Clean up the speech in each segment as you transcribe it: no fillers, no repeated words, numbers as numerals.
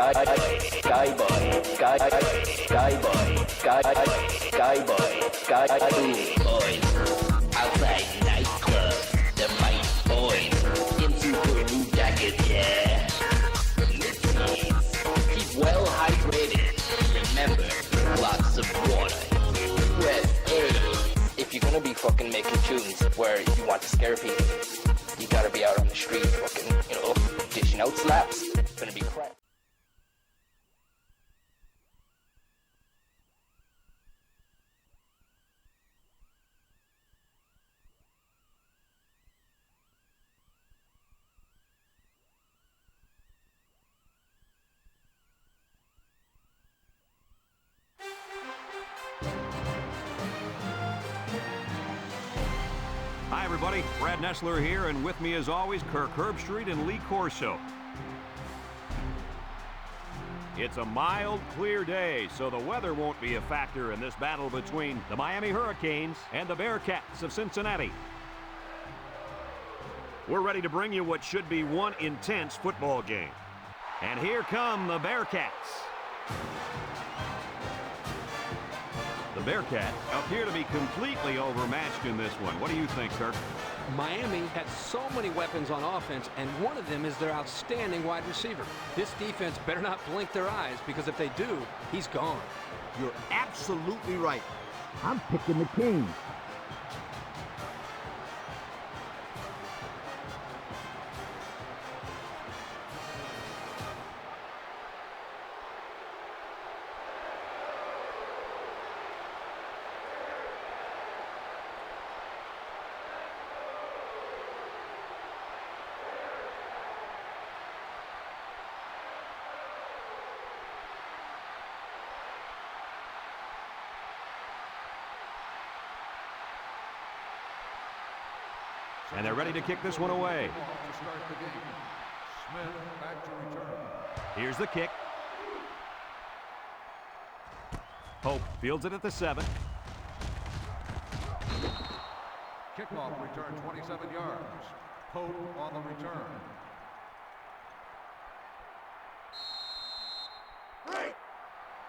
Boys, outside nightclub, the might boys, in super blue jackets, yeah. Listeners, keep well hydrated. Remember, lots of water. Press A. If you're gonna be fucking making tunes where you want to scare people, you gotta be out on the street fucking, dishing out slaps. It's gonna be crap. Hi, everybody. Brad Nessler here, and with me, as always, Kirk Herbstreit and Lee Corso. It's a mild, clear day, so the weather won't be a factor in this battle between the Miami Hurricanes and the Bearcats of Cincinnati. We're ready to bring you what should be one intense football game. And here come the Bearcats. The Bearcats appear to be completely overmatched in this one. What do you think, Kirk? Miami has so many weapons on offense, and one of them is their outstanding wide receiver. This defense better not blink their eyes, because if they do, he's gone. You're absolutely right. I'm picking the Kings. And they're ready to kick this one away. Here's the kick. Pope fields it at the 7. Kickoff return 27 yards. Pope on the return.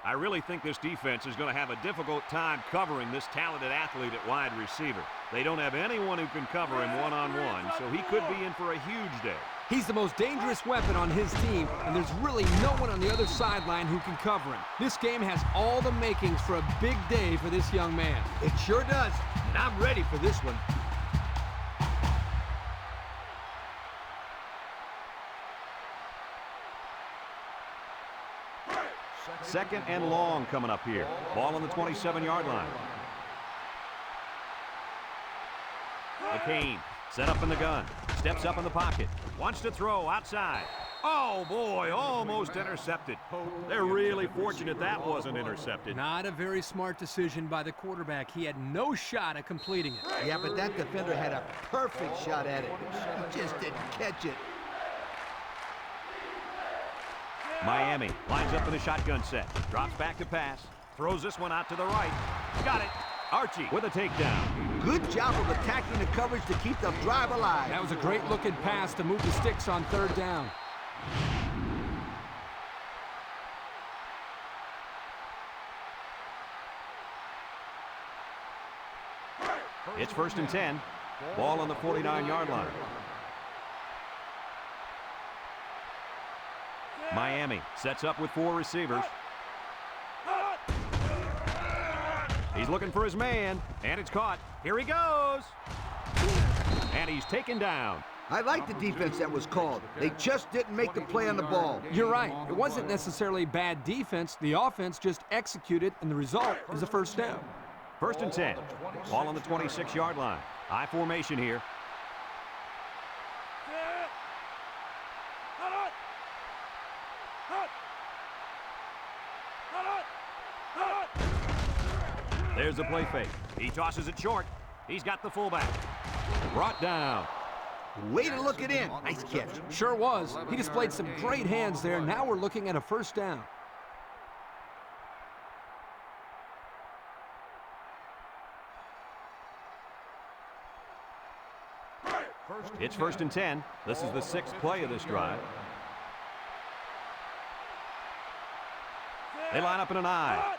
I really think this defense is going to have a difficult time covering this talented athlete at wide receiver. They don't have anyone who can cover him one-on-one, so he could be in for a huge day. He's the most dangerous weapon on his team, and there's really no one on the other sideline who can cover him. This game has all the makings for a big day for this young man. It sure does, and I'm ready for this one. Second and long coming up here. Ball on the 27-yard line. McCain set up in the gun. Steps up in the pocket. Wants to throw outside. Oh, boy, almost intercepted. They're really fortunate that wasn't intercepted. Not a very smart decision by the quarterback. He had no shot at completing it. Yeah, but that defender had a perfect shot at it. He just didn't catch it. Miami lines up in the shotgun set. Drops back to pass. Throws this one out to the right. Got it. Archie with a takedown. Good job of attacking the coverage to keep the drive alive. That was a great looking pass to move the sticks on third down. It's 1st and 10. Ball on the 49-yard line. Miami sets up with 4 receivers. He's looking for his man, and it's caught. Here he goes. And he's taken down. I like the defense that was called. They just didn't make the play on the ball. You're right. It wasn't necessarily bad defense. The offense just executed, and the result is a first down. 1st and 10. Ball on the 26-yard line. High formation here. There's the play fake. He tosses it short. He's got the fullback. Brought down. Way to look it in. Nice catch. Sure was. He displayed some great hands there. Now we're looking at a first down. It's 1st and 10. This is the 6th play of this drive. They line up in an I.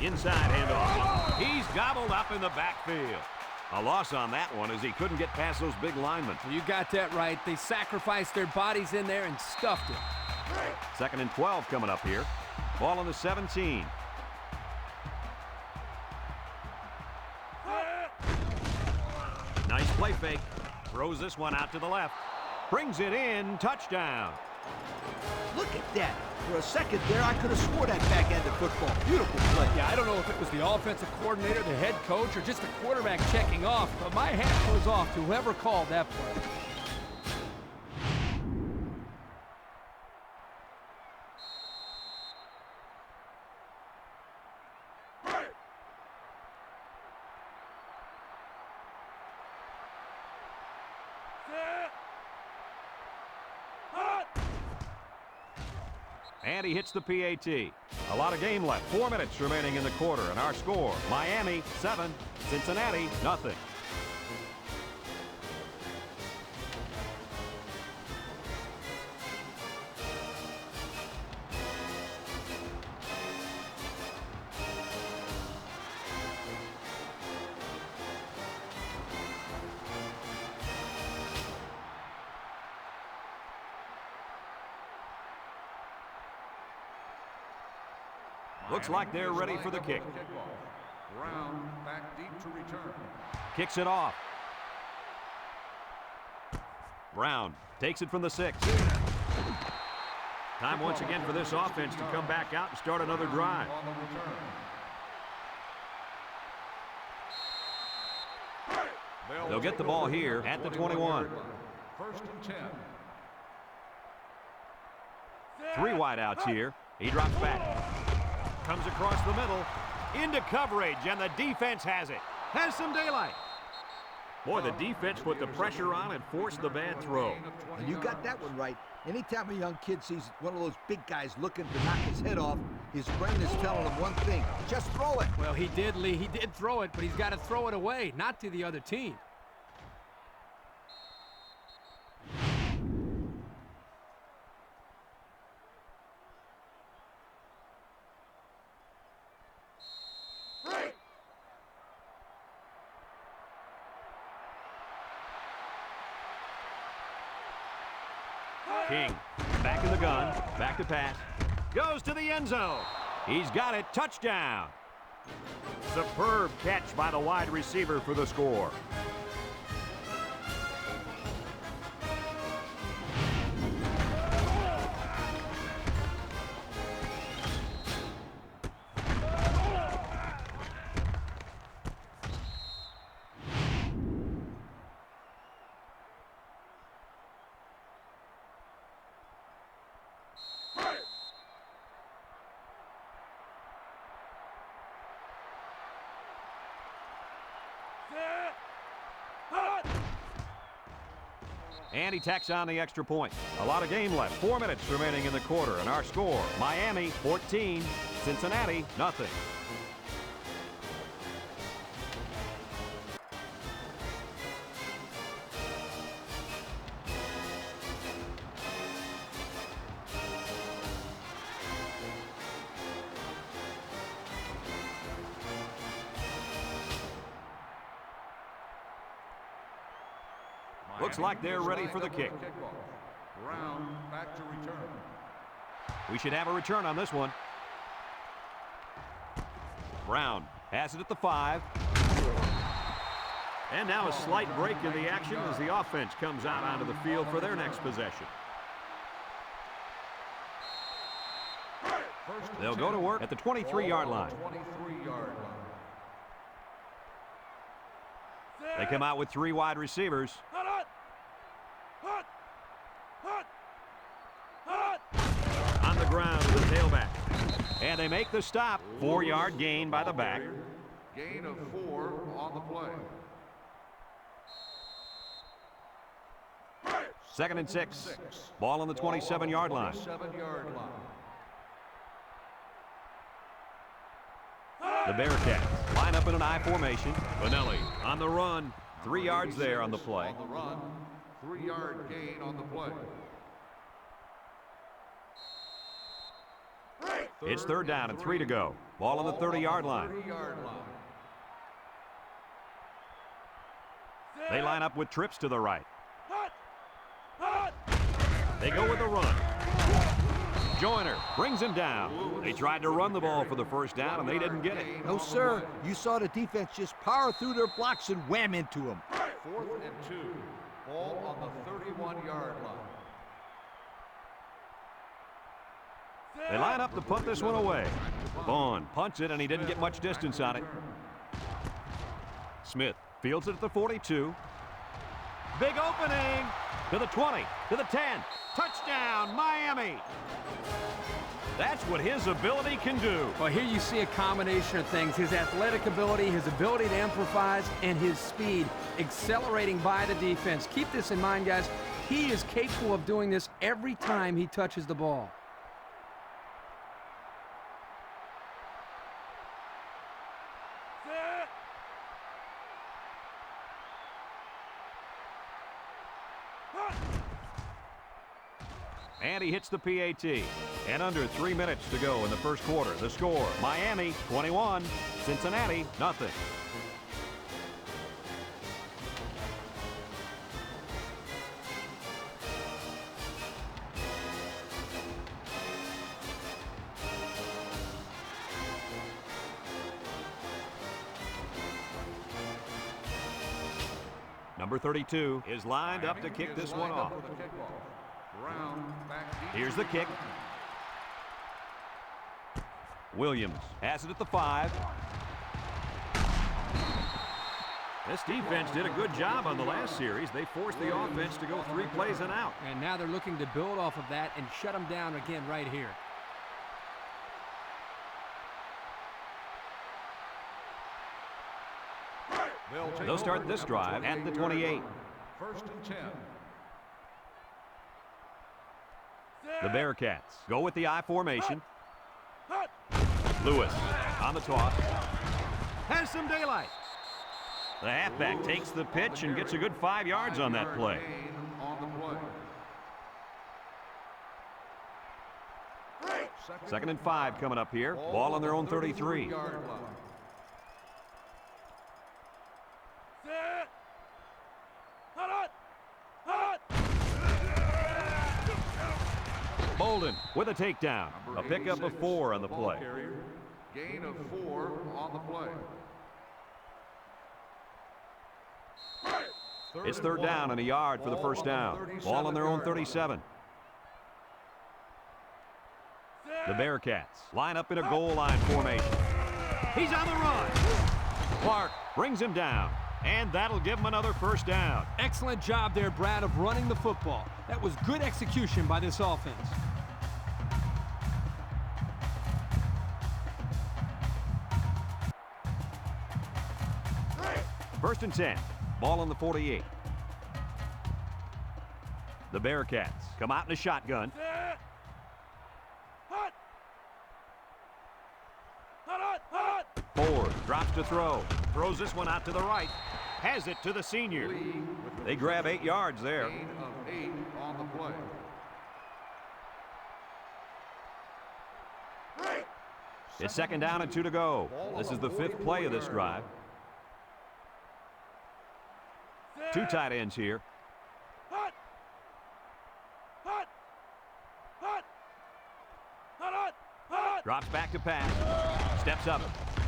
Inside handoff. He's gobbled up in the backfield. A loss on that one as he couldn't get past those big linemen. You got that right. They sacrificed their bodies in there and stuffed it. 2nd and 12 coming up here. Ball on the 17. Nice play fake. Throws this one out to the left. Brings it in. Touchdown. Look at that. For a second there, I could have swore that back end of football. Beautiful play. Yeah, I don't know if it was the offensive coordinator, the head coach, or just the quarterback checking off, but my hat goes off to whoever called that play. And he hits the PAT. A lot of game left. 4 minutes remaining in the quarter. And our score, Miami 7, Cincinnati nothing. Looks like they're ready for the kick. Brown back deep to return. Kicks it off. Brown takes it from the 6. Time once again for this offense to come back out and start another drive. On the return. They'll get the ball here at the 21. 1st and 10. 3 wideouts here. He drops back. Comes across the middle. Into coverage, and the defense has it. Has some daylight. Boy, the defense put the pressure on and forced the bad throw. And you got that one right. Anytime a young kid sees one of those big guys looking to knock his head off, his brain is telling him one thing: just throw it. Well, he did, Lee. He did throw it, but he's got to throw it away, not to the other team. King, back in the gun, back to pass. Goes to the end zone. He's got it. Touchdown. Superb catch by the wide receiver for the score. And he tacks on the extra point. A lot of game left. 4 minutes remaining in the quarter. And our score, Miami 14, Cincinnati nothing. Looks like they're ready for the kick. Brown back to return. We should have a return on this one. Brown has it at the 5. And now a slight break in the action as the offense comes out onto the field for their next possession. They'll go to work at the 23-yard line. 23-yard line. They come out with 3 wide receivers. On the ground with the tailback. And they make the stop. 4-yard gain by the back. Gain of 4 on the play. 2nd and 6. Ball on the 27-yard line. 27-yard line. The Bearcats line up in an I formation. Vanelli on the run. 3 yards there on the play. On the run. 3-yard gain on the play. It's 3rd down and 3 to go. Ball on the 30-yard line. They line up with trips to the right. They go with a run. Joyner brings him down. They tried to run the ball for the 1st down, and they didn't get it. No, sir. You saw the defense just power through their blocks and wham into them. 4th and 2. Ball on the 31-yard line. They line up to punt this one away. Vaughn punts it, and he didn't get much distance on it. Smith fields it at the 42. Big opening to the 20, to the 10. Touchdown, Miami. That's what his ability can do. Well, here you see a combination of things. His athletic ability, his ability to improvise, and his speed accelerating by the defense. Keep this in mind, guys. He is capable of doing this every time he touches the ball. And he hits the PAT. And under 3 minutes to go in the 1st quarter. The score, Miami 21, Cincinnati nothing. Number 32 is lined up to kick this one off. Here's the kick. Williams has it at the 5. This defense did a good job on the last series. They forced the offense to go 3 plays and out. And now they're looking to build off of that and shut them down again right here. They'll start this drive at the 28. 1st and 10. The Bearcats go with the I formation. Lewis on the toss. Has some daylight. The halfback takes the pitch and gets a good 5 yards on that play. Second and 5 coming up here. Ball on their own 33. Bolden with a takedown. A pickup of 4 on the play. Gain of 4 on the play. It's 3rd down and a yard for the 1st down. Ball on their own 37. The Bearcats line up in a goal line formation. He's on the run. Clark brings him down. And that'll give him another 1st down. Excellent job there, Brad, of running the football. That was good execution by this offense. First and 10. Ball on the 48. The Bearcats come out in a shotgun. Ford drops to throw. Throws this one out to the right. Has it to the senior. They grab 8 yards there. Gain of 8 on the play. It's 2nd down and 2 to go. This is the 5th play of this drive. 2 tight ends here. Drops back to pass. Steps up.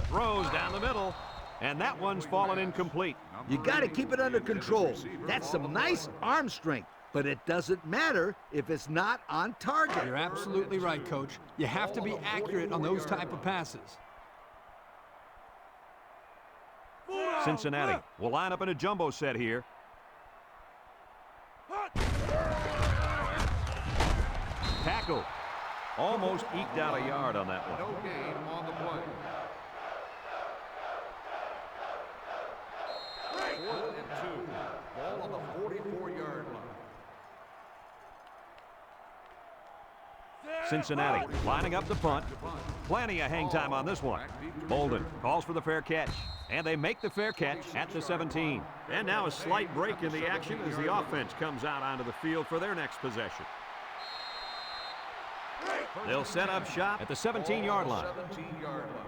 Throws down the middle. And that one's fallen incomplete. You got to keep it under control. That's some nice arm strength. But it doesn't matter if it's not on target. You're absolutely right, Coach. You have to be accurate on those type of passes. Cincinnati will line up in a jumbo set here. Tackle. Almost eked out a yard on that one. No gain on the play. 4th and 2. Ball on the 44-yard line. Cincinnati lining up the punt. Plenty of hang time on this one. Bolden calls for the fair catch. And they make the fair catch at the 17. And now a slight break in the action as the offense comes out onto the field for their next possession. They'll set up shop at the 17-yard line. 17-yard line.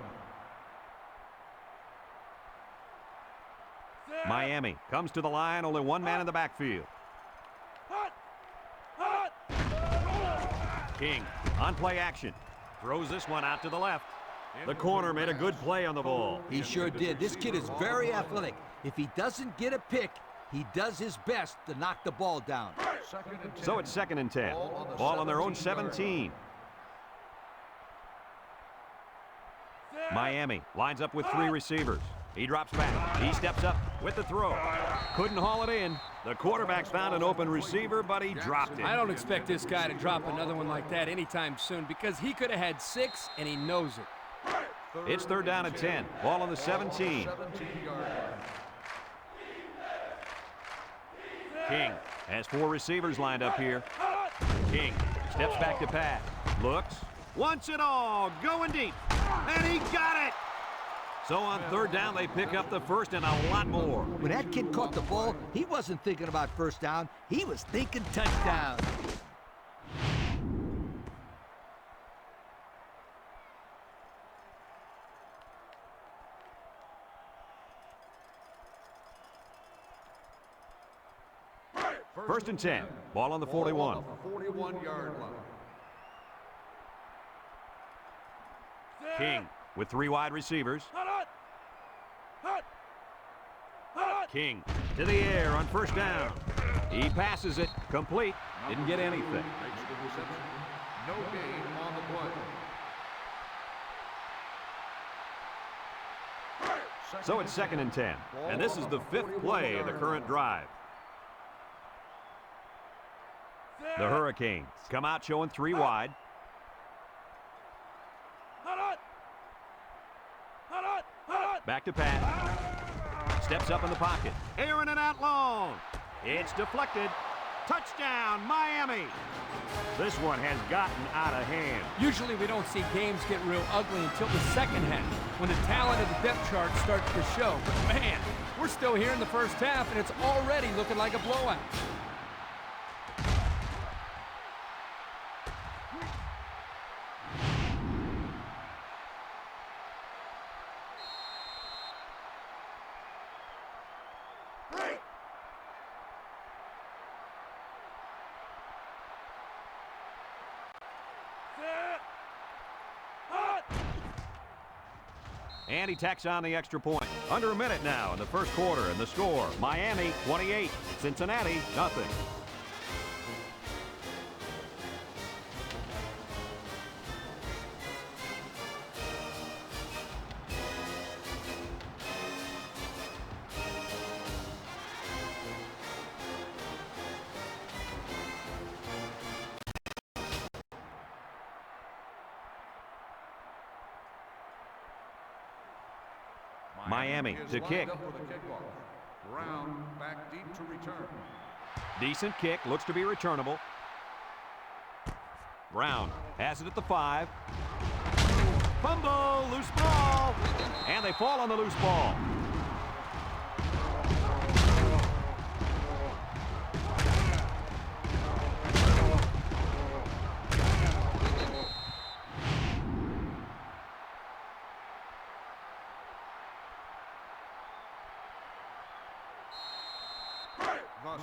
Miami comes to the line, only one man in the backfield. King on play action. Throws this one out to the left. The corner made a good play on the ball. He sure did. This kid is very athletic. If he doesn't get a pick, he does his best to knock the ball down. So it's 2nd and 10. Ball on their own 17. Miami lines up with 3 receivers. He drops back. He steps up with the throw. Couldn't haul it in. The quarterback found an open receiver, but he dropped it. I don't expect this guy to drop another one like that anytime soon because he could have had 6, and he knows it. It's 3rd down and 10. Ball on the 17. King has 4 receivers lined up here. King steps back to pass. Looks. Wants it all. Going deep. And he got it. So on 3rd down, they pick up the first and a lot more. When that kid caught the ball, he wasn't thinking about first down. He was thinking touchdown. First and 10. Ball on the 41. 41-yard line. King with 3 wide receivers. King to the air on 1st down. He passes it complete. Didn't get anything. Makes the reception. No gain on the play. So it's 2nd and 10. And this is the 5th play of the current drive. The Hurricanes come out showing 3 wide. Back to pass. Steps up in the pocket. Airing it out long. It's deflected. Touchdown, Miami. This one has gotten out of hand. Usually we don't see games get real ugly until the second half, when the talent of the depth chart starts to show. But man, we're still here in the first half, and it's already looking like a blowout. And he tacks on the extra point. Under a minute now in the first quarter, and the score, Miami 28, Cincinnati nothing. Miami to kick. Brown back deep to return. Decent kick, looks to be returnable. Brown has it at the 5. Fumble, loose ball, and they fall on the loose ball.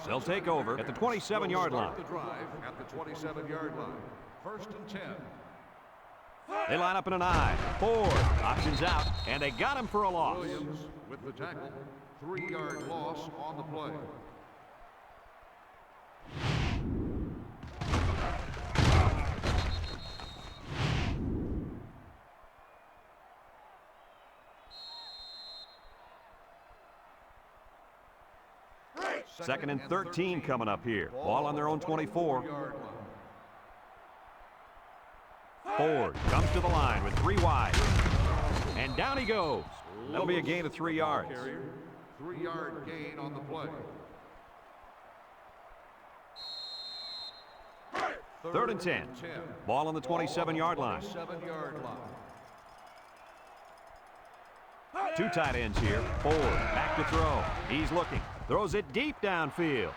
They'll take over at the 27-yard line. The drive at the 27-yard line. First and 10. They line up in an I. Ford options out, and they got him for a loss. Williams with the tackle. 3-yard loss on the play. Second and 13 coming up here. Ball on their own 24. Ford comes to the line with 3 wide. And down he goes. That'll be a gain of 3 yards. 3-yard gain on the play. Third and 10. Ball on the 27-yard line. 7-yard line. 2 tight ends here. Ford back to throw. He's looking. Throws it deep downfield.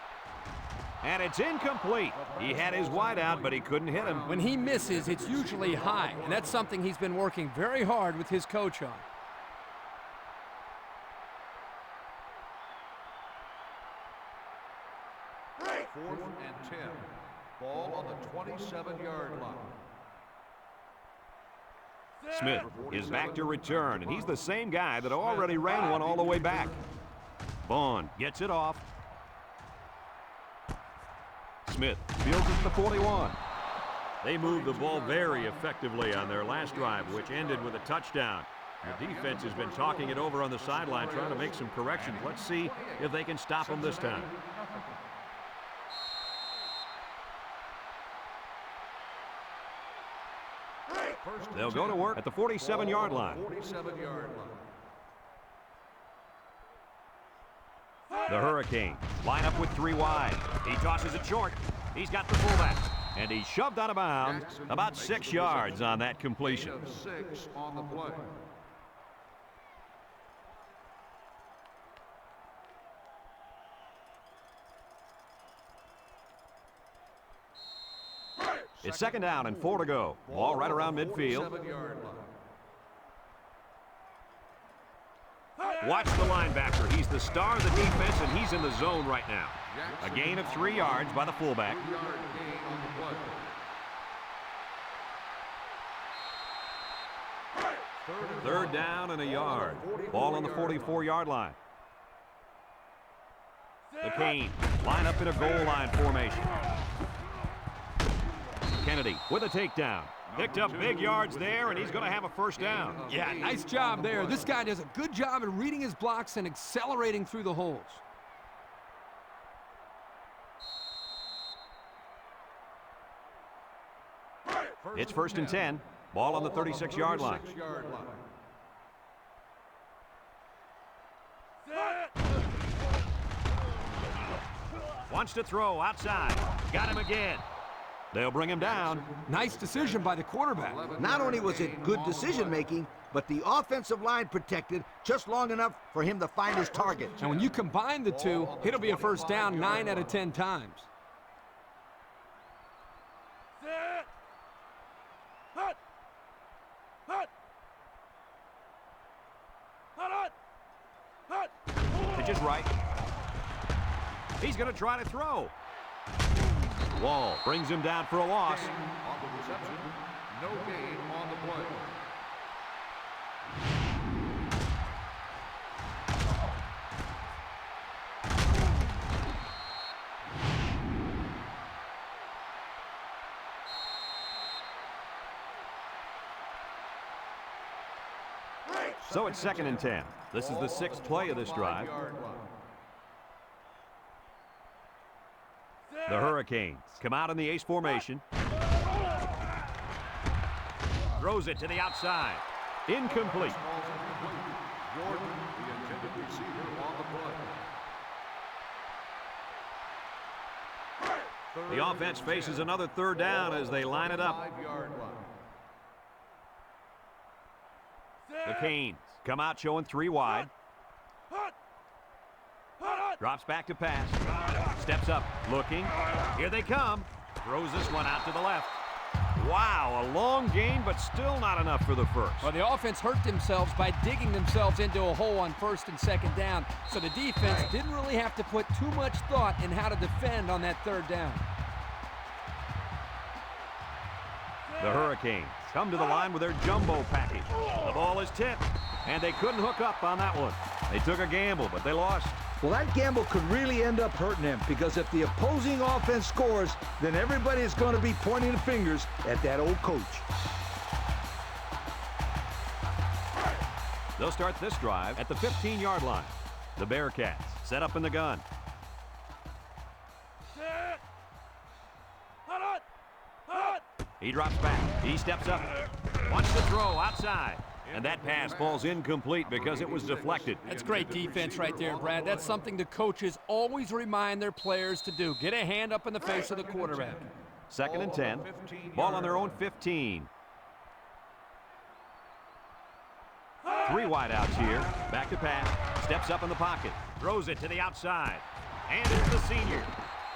And it's incomplete. He had his wide out, but he couldn't hit him. When he misses, it's usually high, and that's something he's been working very hard with his coach on. Fourth and 10. Ball on the 27-yard line. Smith is back to return, and he's the same guy that already ran one all the way back. Vaughn gets it off. Smith fields it to the 41. They moved the ball very effectively on their last drive, which ended with a touchdown. The defense has been talking it over on the sideline, trying to make some corrections. Let's see if they can stop them this time. They'll go to work at the 47-yard line. 47-yard line. The Hurricanes line up with 3 wide. He tosses it short. He's got the fullback. And he's shoved out of bounds about 6 yards on that completion. 6 on the play. It's 2nd down and 4 to go. Ball right around midfield. 7-yard line. Watch the linebacker. He's the star of the defense, and he's in the zone right now. A gain of 3 yards by the fullback. 3-yard gain on the play. 3rd down and a yard. Ball on the 44-yard line. The Canes line up in a goal line formation. Kennedy with a takedown. Picked up big yards there, and he's going to have a 1st down. Yeah, nice job there. This guy does a good job at reading his blocks and accelerating through the holes. It's 1st and 10. Ball on the 36-yard line. 36-yard line. Wants to throw outside. Got him again. They'll bring him down. Nice decision by the quarterback. Not only was it good decision-making, but the offensive line protected just long enough for him to find his target. And when you combine the two, it'll be a 1st down 9 out of 10 times. Pitch is right. He's going to try to throw. Wall brings him down for a loss. On the reception, no gain on the play. So it's 2nd and 10. This is the 6th play of this drive. The Hurricanes come out in the ace formation. Throws it to the outside. Incomplete. Jordan, the intended receiver, on the play. The offense faces another 3rd down as they line it up. 5-yard line. The Canes come out showing 3 wide. Drops back to pass. Steps up, looking. Here they come. Throws this one out to the left. Wow, a long gain, but still not enough for the 1st. Well, the offense hurt themselves by digging themselves into a hole on 1st and 2nd down, so the defense didn't really have to put too much thought in how to defend on that 3rd down. The Hurricanes come to the line with their jumbo package. The ball is tipped, and they couldn't hook up on that one. They took a gamble, but they lost. Well, that gamble could really end up hurting him, because if the opposing offense scores, then everybody is going to be pointing the fingers at that old coach. They'll start this drive at the 15-yard line. The Bearcats set up in the gun. He drops back. He steps up. Wants to throw outside. And that pass falls incomplete because it was deflected. That's great defense right there, Brad. That's something the coaches always remind their players to do. Get a hand up in the face of the quarterback. 2nd and 10. Ball on their own 15. 3 wide outs here. Back to pass. Steps up in the pocket. Throws it to the outside. And it's the senior.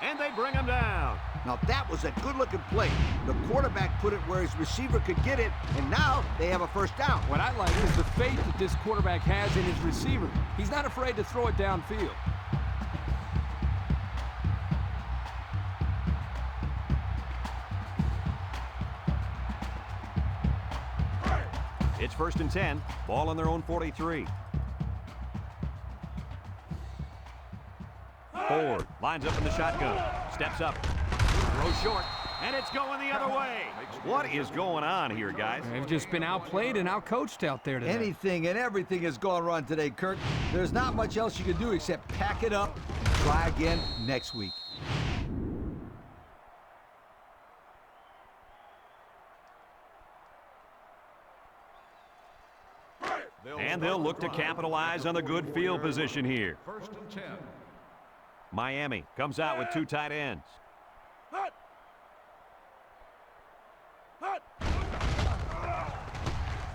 And they bring him down. Now that was a good-looking play. The quarterback put it where his receiver could get it, and now they have a first down. What I like is the faith that this quarterback has in his receiver. He's not afraid to throw it downfield. It's 1st and 10. Ball on their own 43. Ford lines up in the shotgun. Steps up. Throws short. And it's going the other way. What is going on here, guys? They've just been outplayed and outcoached out there today. Anything and everything has gone wrong today, Kirk. There's not much else you can do except pack it up and try again next week. And they'll look to capitalize on the good field position here. 1st and 10. Miami comes out with 2 tight ends.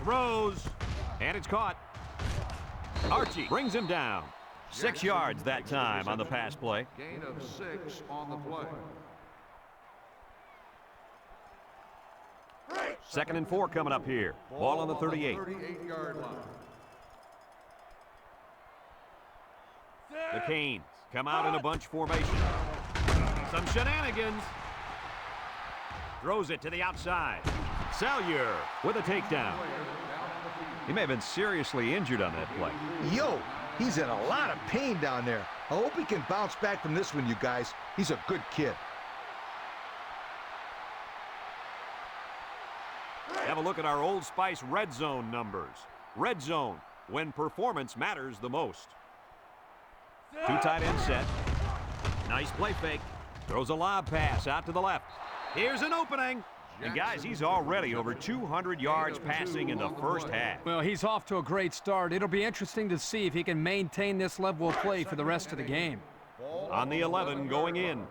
Throws, and it's caught. Archie brings him down. 6 yards that time on the pass play. Gain of 6 on the play. 2nd and 4 coming up here. Ball on the 38. 38-yard line. The Canes come out in a bunch formation. Some shenanigans. Throws it to the outside. Salyer with a takedown. He may have been seriously injured on that play. Yo, he's in a lot of pain down there. I hope he can bounce back from this one, you guys. He's a good kid. Have a look at our Old Spice red zone numbers. Red zone, when performance matters the most. 2 tight end set. Nice play fake. Throws a lob pass out to the left. Here's an opening. And guys, he's already over 200 yards passing in the first half. Well, he's off to a great start. It'll be interesting to see if he can maintain this level of play for the rest of the game. On the 11 going in.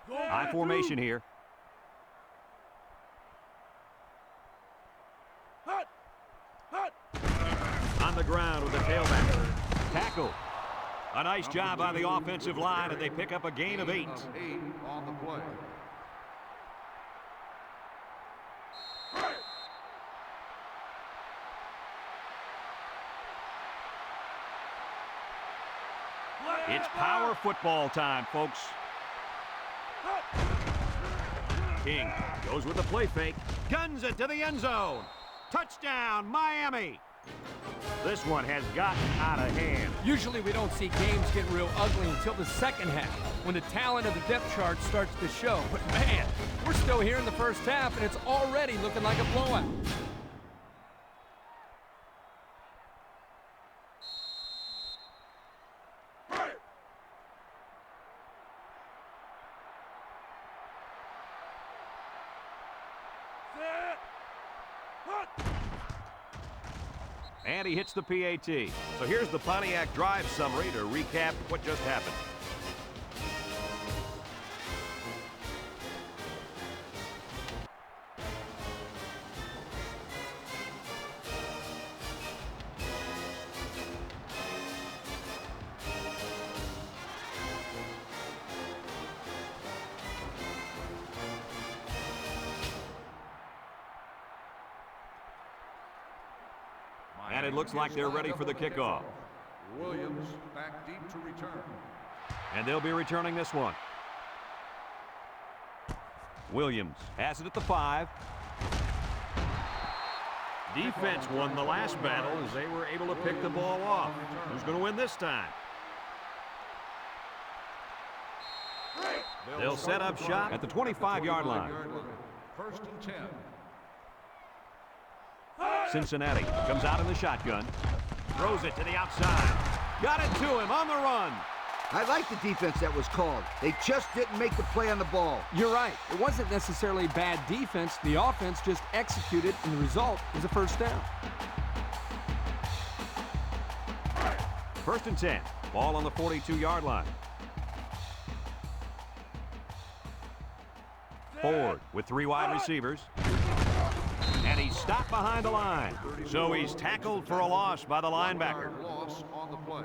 High formation here. On the ground with the tailback. Tackle. A nice job by the offensive line, and they pick up a gain of 8. 8 on the play. It's power football time, folks. King goes with the play fake. Guns it to the end zone. Touchdown, Miami. This one has gotten out of hand. Usually we don't see games get real ugly until the second half, when the talent of the depth chart starts to show. But man, we're still here in the first half, and it's already looking like a blowout. And he hits the PAT. So here's the Pontiac drive summary to recap what just happened. And it looks like they're ready for the kickoff. Williams back deep to return. And they'll be returning this one. Williams has it at the 5. Defense won the last battle as they were able to pick the ball off. Who's going to win this time? They'll set up shop at the 25-yard line. 1st and 10. Cincinnati comes out in the shotgun. Throws it to the outside. Got it to him on the run. I like the defense that was called. They just didn't make the play on the ball. You're right. It wasn't necessarily bad defense. The offense just executed, and the result is a first down. 1st and 10. Ball on the 42-yard line. Ford with 3 wide receivers. And he's stopped behind the line. So he's tackled for a loss by the linebacker. Loss on the play.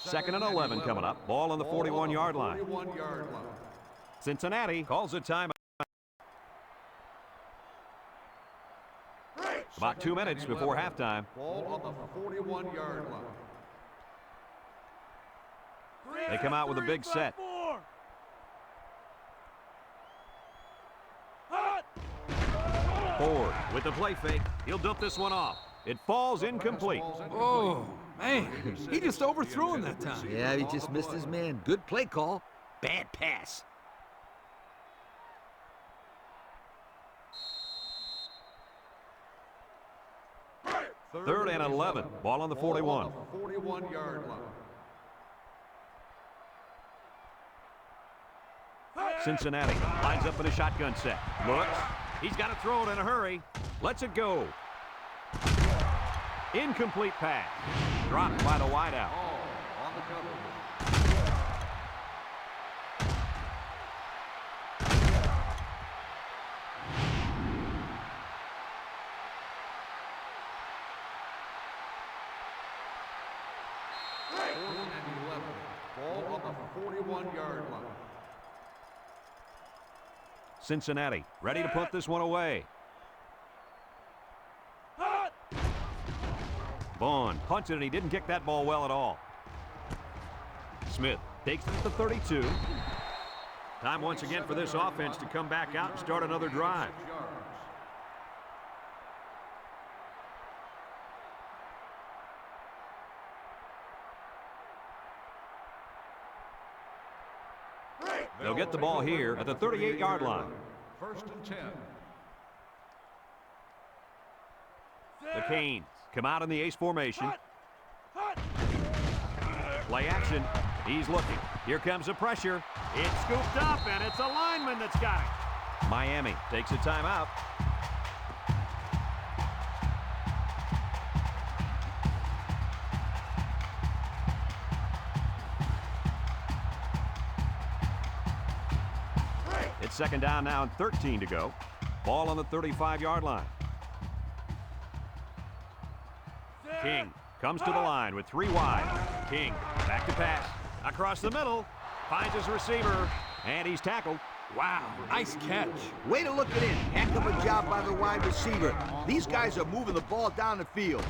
2nd and 11 coming up. Ball on the 41-yard line. 41-yard line. Cincinnati calls a timeout. About 2 minutes before halftime. Ball on the 41-yard line. They come out with a big set. Ford with the play fake. He'll dump this one off. It falls incomplete. Oh, man. He just overthrew him that time. Yeah, he just missed his man. Good play call. Bad pass. Third and 11. Ball on the 41. 41-yard line. Cincinnati lines up in a shotgun set. Looks. He's got to throw it in a hurry. Lets it go. Incomplete pass. Dropped by the wideout. Oh, on the cover. Ball on the 41-yard line. Cincinnati ready to put this one away. Vaughn punts it, and he didn't kick that ball well at all. Smith takes it to 32. Time once again for this offense to come back out and start another drive. They'll get the ball here at the 38-yard line. 1st and 10. The Canes come out in the ace formation. Play action. He's looking. Here comes the pressure. It's scooped up, and it's a lineman that's got it. Miami takes a timeout. It's 2nd down now and 13 to go. Ball on the 35-yard line. King comes to the line with 3 wide. King back to pass. Across the middle. Finds his receiver. And he's tackled. Wow, nice catch. Way to look it in. Heck of a job by the wide receiver. These guys are moving the ball down the field.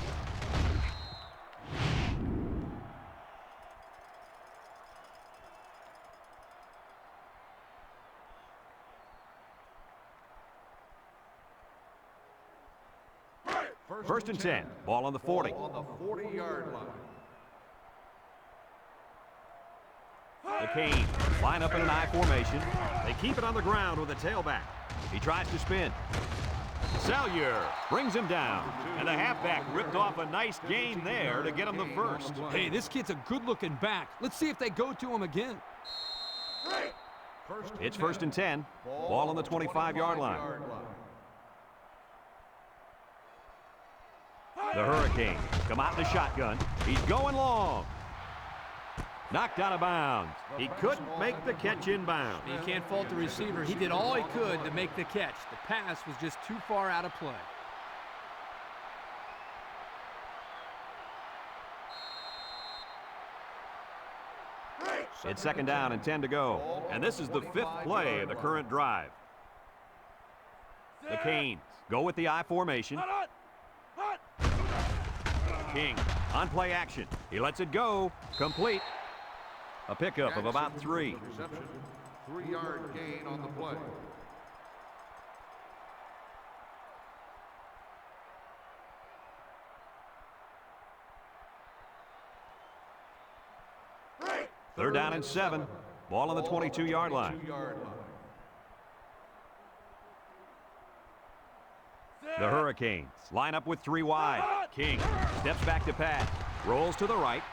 First and 10. Ball on the 40. Ball on the 40-yard line. The Canes line up in an I formation. They keep it on the ground with a tailback. He tries to spin. Salyer brings him down. And the halfback ripped off a nice gain there to get him the first. Hey, this kid's a good-looking back. Let's see if they go to him again. It's 1st and 10. Ball on the 25-yard line. The Hurricanes come out in the shotgun. He's going long. Knocked out of bounds. He couldn't make the catch in bounds. You can't fault the receiver. He did all he could to make the catch. The pass was just too far out of play. It's 2nd down and 10 to go. And this is the 5th play of the current drive. The Canes go with the I formation. King on play action. He lets it go. Complete. A pickup of about 3. Reception. 3-yard gain on the play. Third down and 7. Ball on the 22-yard line. 22-yard line. The Hurricanes line up with 3 wide. King steps back to pass. Rolls to the right.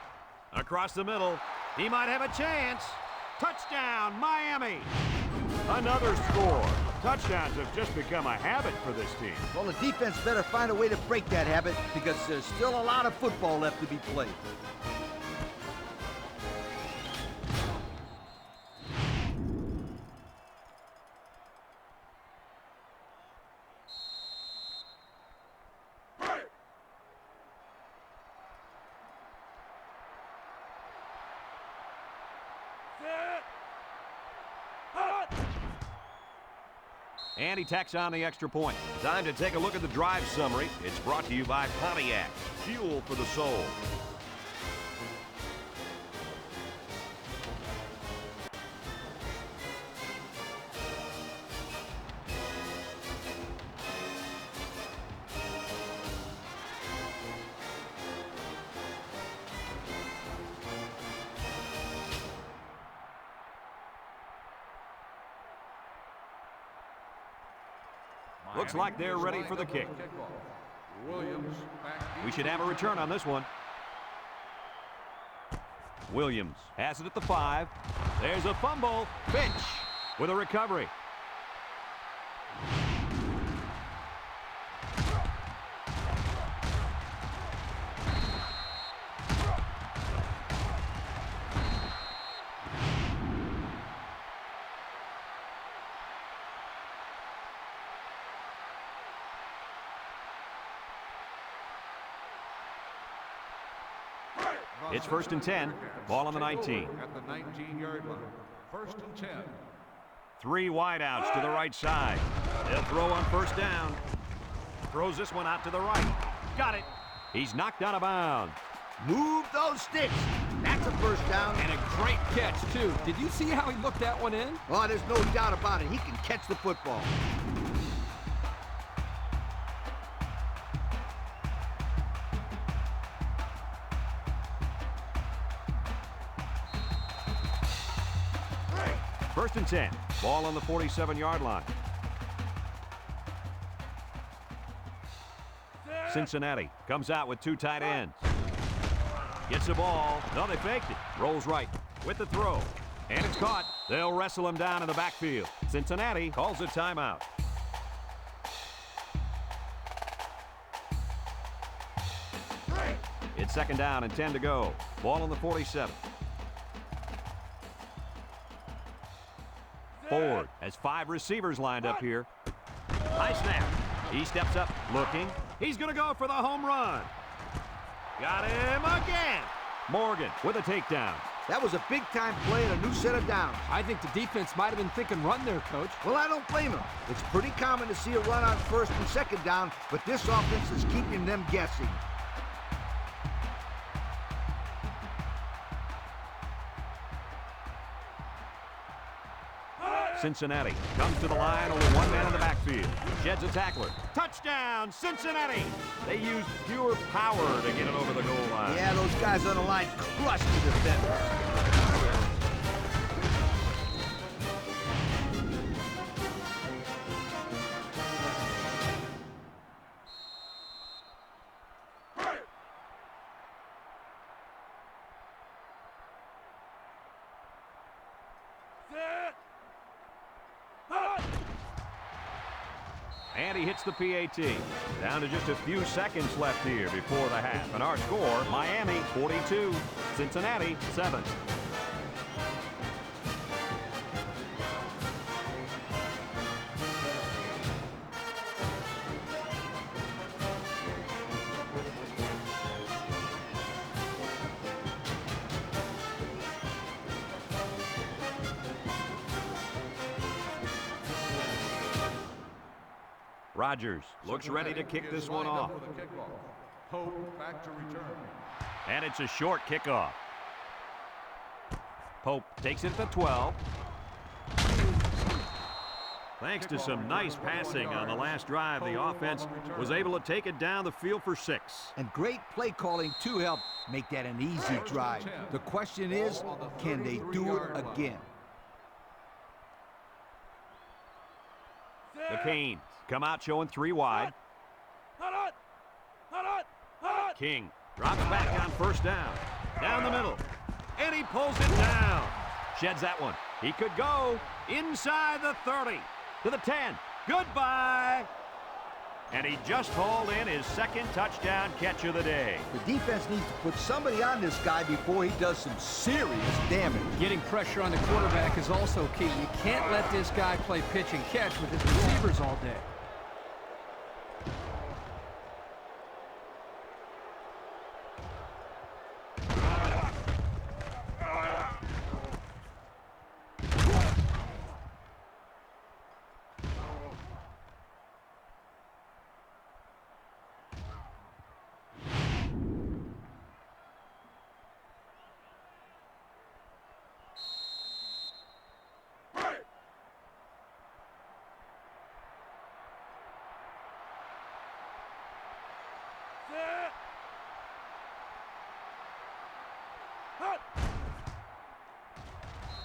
Across the middle. He might have a chance. Touchdown, Miami. Another score. Touchdowns have just become a habit for this team. Well, the defense better find a way to break that habit because there's still a lot of football left to be played. And he tacks on the extra point. Time to take a look at the drive summary. It's brought to you by Pontiac. Fuel for the soul. Looks like they're ready for the kick. We should have a return on this one. Williams has it at the 5. There's a fumble. Finch with a recovery. It's 1st and 10. Ball on the 19. At the 19-yard line. 1st and 10. 3 wideouts to the right side. They'll throw on 1st down. Throws this one out to the right. Got it. He's knocked out of bounds. Move those sticks. That's a 1st down. And a great catch, too. Did you see how he looked that one in? Oh, there's no doubt about it. He can catch the football. First and 10. Ball on the 47-yard line. Cincinnati comes out with 2 tight ends. Gets the ball. No, they faked it. Rolls right with the throw. And it's caught. They'll wrestle him down in the backfield. Cincinnati calls a timeout. It's 2nd down and 10 to go. Ball on the 47. Ford has 5 receivers lined up here. High snap. He steps up, looking. He's going to go for the home run. Got him again. Morgan with a takedown. That was a big-time play and a new set of downs. I think the defense might have been thinking run there, Coach. Well, I don't blame him. It's pretty common to see a run on 1st and 2nd down, but this offense is keeping them guessing. Cincinnati comes to the line, only 1 man in the backfield. Sheds a tackler. Touchdown, Cincinnati! They used pure power to get it over the goal line. Yeah, those guys on the line crushed the defender. And he hits the PAT. Down to just a few seconds left here before the half. And our score, Miami 42, Cincinnati 7. Rodgers looks ready to kick this one off. Pope back to return. And it's a short kickoff. Pope takes it at the 12. Thanks to some nice passing on the last drive, the offense was able to take it down the field for 6. And great play calling to help make that an easy drive. The question is, can they do it again? The Canes come out showing 3 wide. King drops back on 1st down. Down the middle. And he pulls it down. Sheds that one. He could go inside the 30 to the 10. Goodbye. And he just hauled in his 2nd touchdown catch of the day. The defense needs to put somebody on this guy before he does some serious damage. Getting pressure on the quarterback is also key. You can't let this guy play pitch and catch with his receivers all day.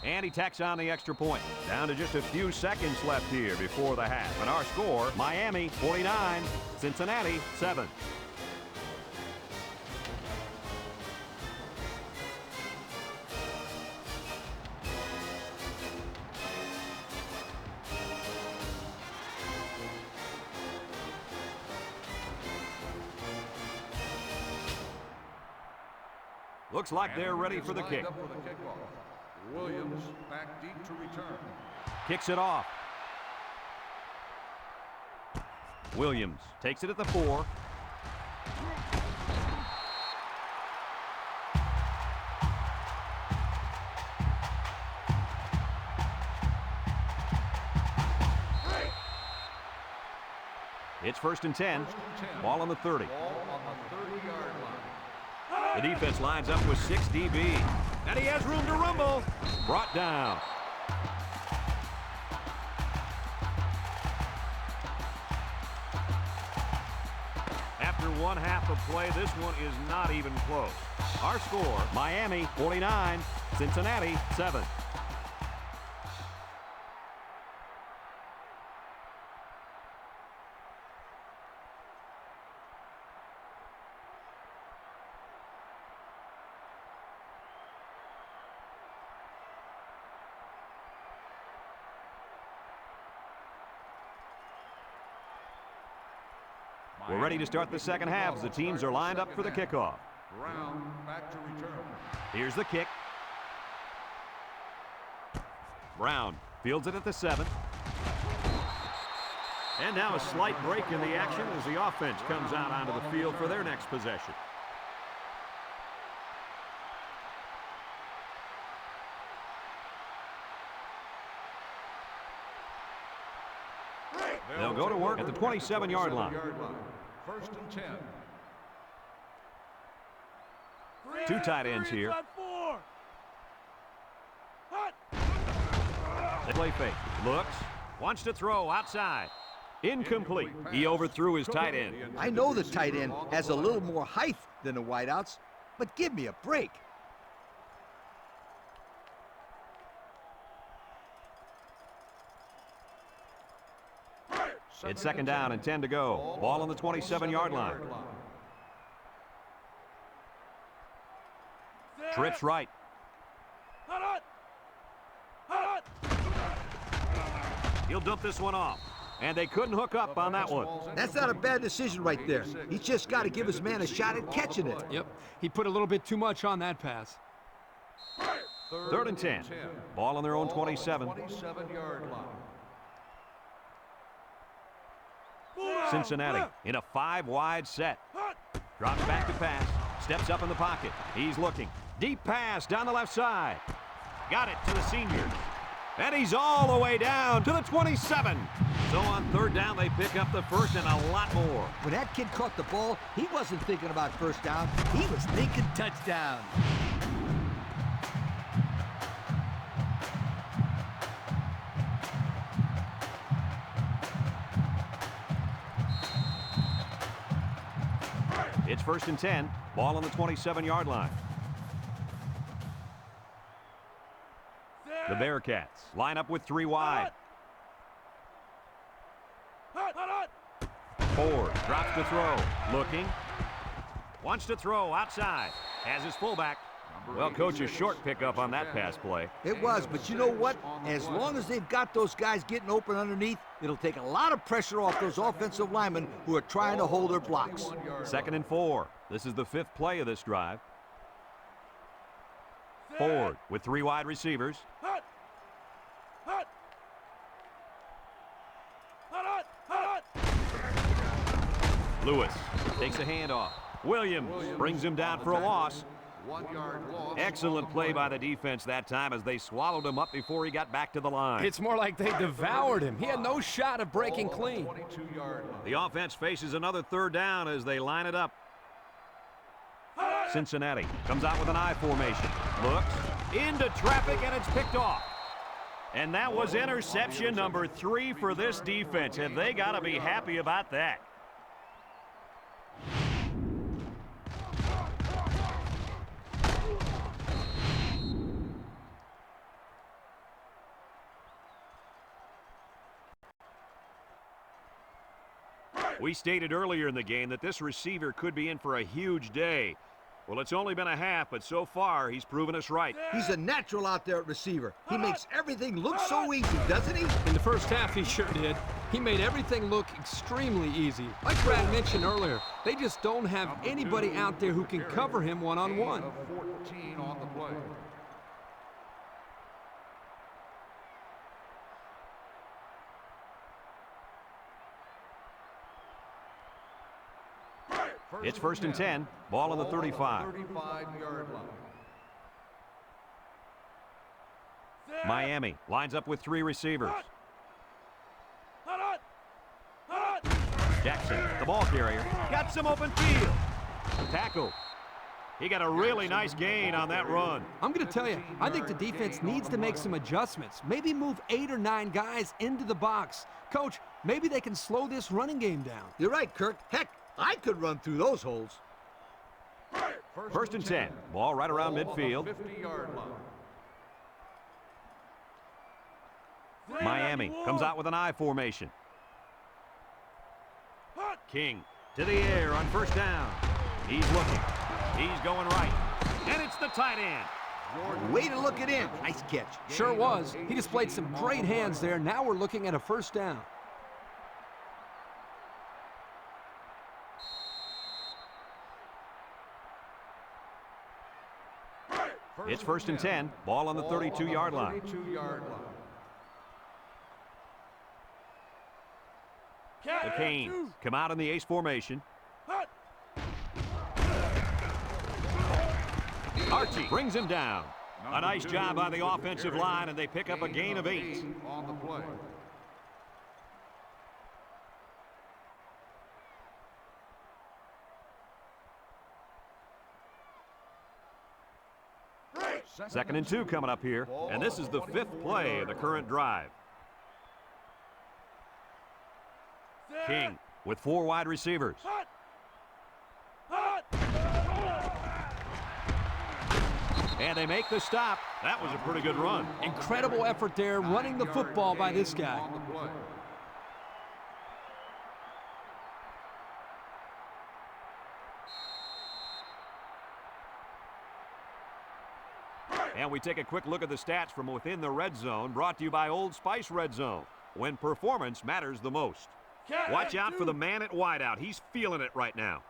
And he tacks on the extra point. Down to just a few seconds left here before the half. And our score, Miami 49, Cincinnati 7. Looks like they're ready for the kick. Williams back deep to return. Kicks it off. Williams takes it at the 4. It's 1st and 10. Ball on the 30. Ball on the 30-yard line. The defense lines up with 6 DB. And he has room to rumble. Brought down. After one half of play, this one is not even close. Our score, Miami 49, Cincinnati 7. We're ready to start the second half as the teams are lined up for the kickoff. Brown back to return. Here's the kick. Brown fields it at the 7. And now a slight break in the action as the offense comes out onto the field for their next possession. They'll go to work at the 27-yard line. 1st and 10. 2 tight ends here. They play fake. Looks. Wants to throw outside. Incomplete. He overthrew his tight end. I know the tight end has a little more height than the wideouts, but give me a break. It's 2nd down and 10 to go. Ball on the 27-yard line. Trips right. He'll dump this one off. And they couldn't hook up on that one. That's not a bad decision right there. He's just got to give his man a shot at catching it. Yep, he put a little bit too much on that pass. 3rd and 10. Ball on their own 27. 27-yard line. Cincinnati in a 5-wide set. Drops back to pass. Steps up in the pocket. He's looking. Deep pass down the left side. Got it to the senior. And he's all the way down to the 27. So on 3rd down, they pick up the first and a lot more. When that kid caught the ball, he wasn't thinking about first down. He was thinking touchdown. It's 1st and 10. Ball on the 27-yard line. The Bearcats line up with 3 wide. Ford drops to throw. Looking. Wants to throw outside. Has his fullback. Well, coach, a short pickup on that pass play. It was, but you know what? As long as they've got those guys getting open underneath, it'll take a lot of pressure off those offensive linemen who are trying to hold their blocks. 2nd and 4. This is the 5th play of this drive. Ford with 3 wide receivers. Lewis takes a handoff. Williams brings him down for a loss. 1-yard loss. Excellent play by the defense that time as they swallowed him up before he got back to the line. It's more like they devoured him. He had no shot of breaking clean. 22-yard line. The offense faces another 3rd down as they line it up. Cincinnati comes out with an I formation. Looks into traffic and it's picked off. And that was interception number 3 for this defense, and they got to be happy about that. We stated earlier in the game that this receiver could be in for a huge day. Well, it's only been a half, but so far he's proven us right. He's a natural out there at receiver. He makes everything look so easy, doesn't he? In the first half, he sure did. He made everything look extremely easy. Like Brad mentioned earlier, they just don't have anybody out there who can cover him one-on-one. 14 on the play. It's first and 10. Ball on the 35. 35-yard line. Miami lines up with 3 receivers. Jackson, the ball carrier, got some open field. Tackle. He got a really nice gain on that run. I'm going to tell you, I think the defense needs to make some adjustments. Maybe move 8 or 9 guys into the box. Coach, maybe they can slow this running game down. You're right, Kirk. Heck, I could run through those holes. First and 10. Ball right around midfield. 50-yard line. Miami comes out with an I formation. King to the air on first down. He's looking. He's going right. And it's the tight end. Way to look it in. Nice catch. Sure was. He displayed some great hands there. Now we're looking at a first down. It's first and 10. Ball on the 32-yard line. 32-yard line. The Canes come out in the ace formation. Archie brings him down. A nice job by the offensive line, and they pick up a gain of 8. On the play. Second and 2 coming up here, and this is the 5th play of the current drive. King with 4 wide receivers. And they make the stop. That was a pretty good run. Incredible effort there, running the football by this guy. On the play. And we take a quick look at the stats from within the red zone, brought to you by Old Spice Red Zone, when performance matters the most. Watch out for the man at wideout. He's feeling it right now.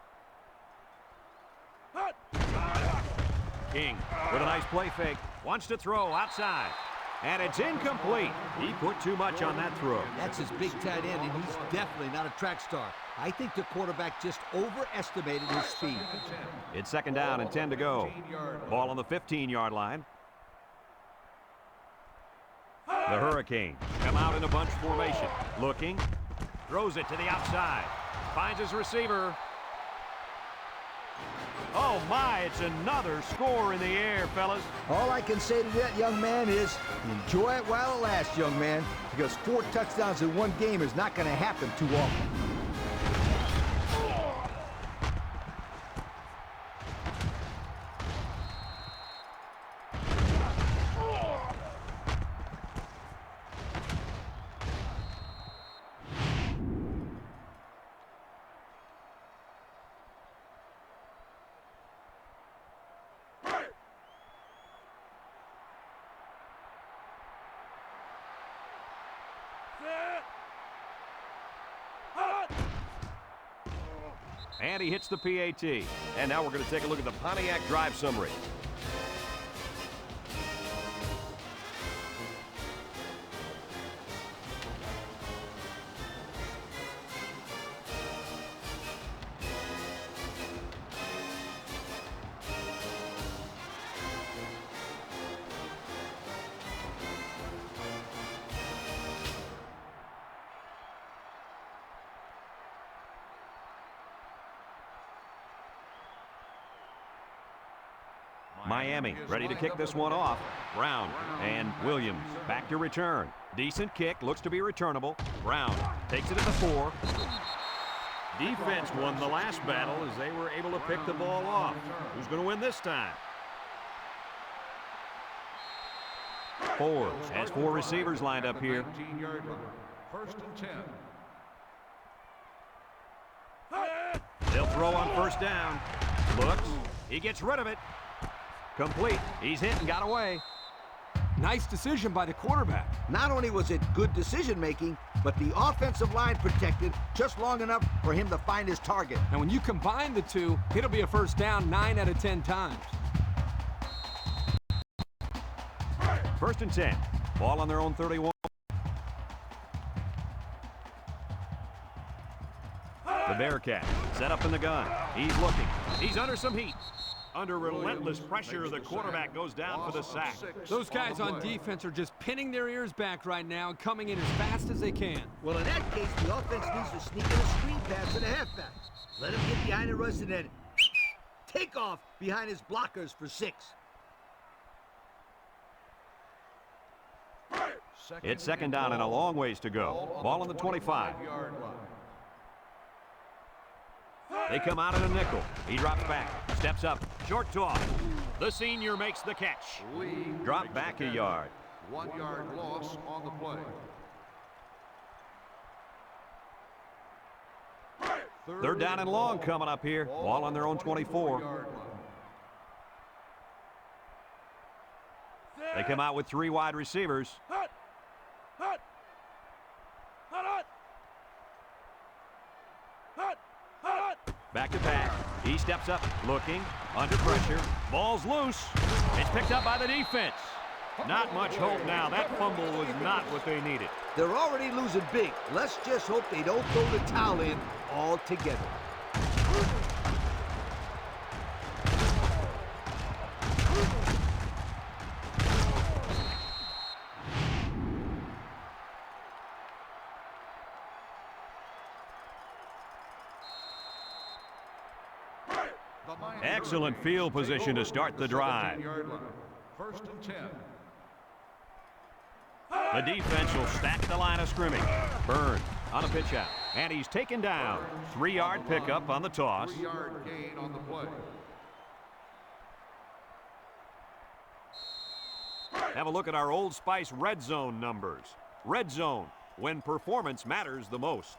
King with a nice play fake. Wants to throw outside. And it's incomplete. He put too much on that throw. That's his big tight end, and he's definitely not a track star. I think the quarterback just overestimated his speed. It's second down and 10 to go. Ball on the 15-yard line. The Hurricanes come out in a bunch formation. Looking. Throws it to the outside. Finds his receiver. Oh, my, it's another score in the air, fellas. All I can say to that young man is, enjoy it while it lasts, young man, because 4 touchdowns in one game is not going to happen too often. And he hits the PAT. And now we're going to take a look at the Pontiac drive summary. Miami ready to kick this one off. Brown and Williams back to return. Decent kick, looks to be returnable. Brown takes it at the 4. Defense won the last battle as they were able to pick the ball off. Who's going to win this time? Ford has 4 receivers lined up here. 19-yard line. First and 10. throw on first down. Looks. He gets rid of it. Complete. He's hit and got away. Nice decision by the quarterback. Not only was it good decision-making, but the offensive line protected just long enough for him to find his target. And when you combine the two, it'll be a first down 9 out of 10 times. First and 10. Ball on their own 31. The Bearcat set up in the gun. He's looking. He's under some heat. Under relentless pressure, the quarterback goes down for the sack. Those guys on defense are just pinning their ears back right now and coming in as fast as they can. Well, in that case, the offense needs to sneak in a screen pass to the halfback. Let him get behind the rush and then take off behind his blockers for 6. It's second down and a long ways to go. Ball on the 25. They come out in a nickel. He drops back, steps up, short toss. The senior makes the catch. Drop back a yard. 1 yard loss on the play. Third down and long coming up here. Ball on their own 24. They come out with 3 wide receivers. Back to pass. He steps up, looking, under pressure. Ball's loose. It's picked up by the defense. Not much hope now. That fumble was not what they needed. They're already losing big. Let's just hope they don't throw the towel in altogether. Excellent field position to start the drive. First and 10. The defense will stack the line of scrimmage. Burns on a pitch out. And he's taken down. 3-yard pickup on the toss. 3-yard gain on the play. Have a look at our Old Spice red zone numbers. Red zone, when performance matters the most.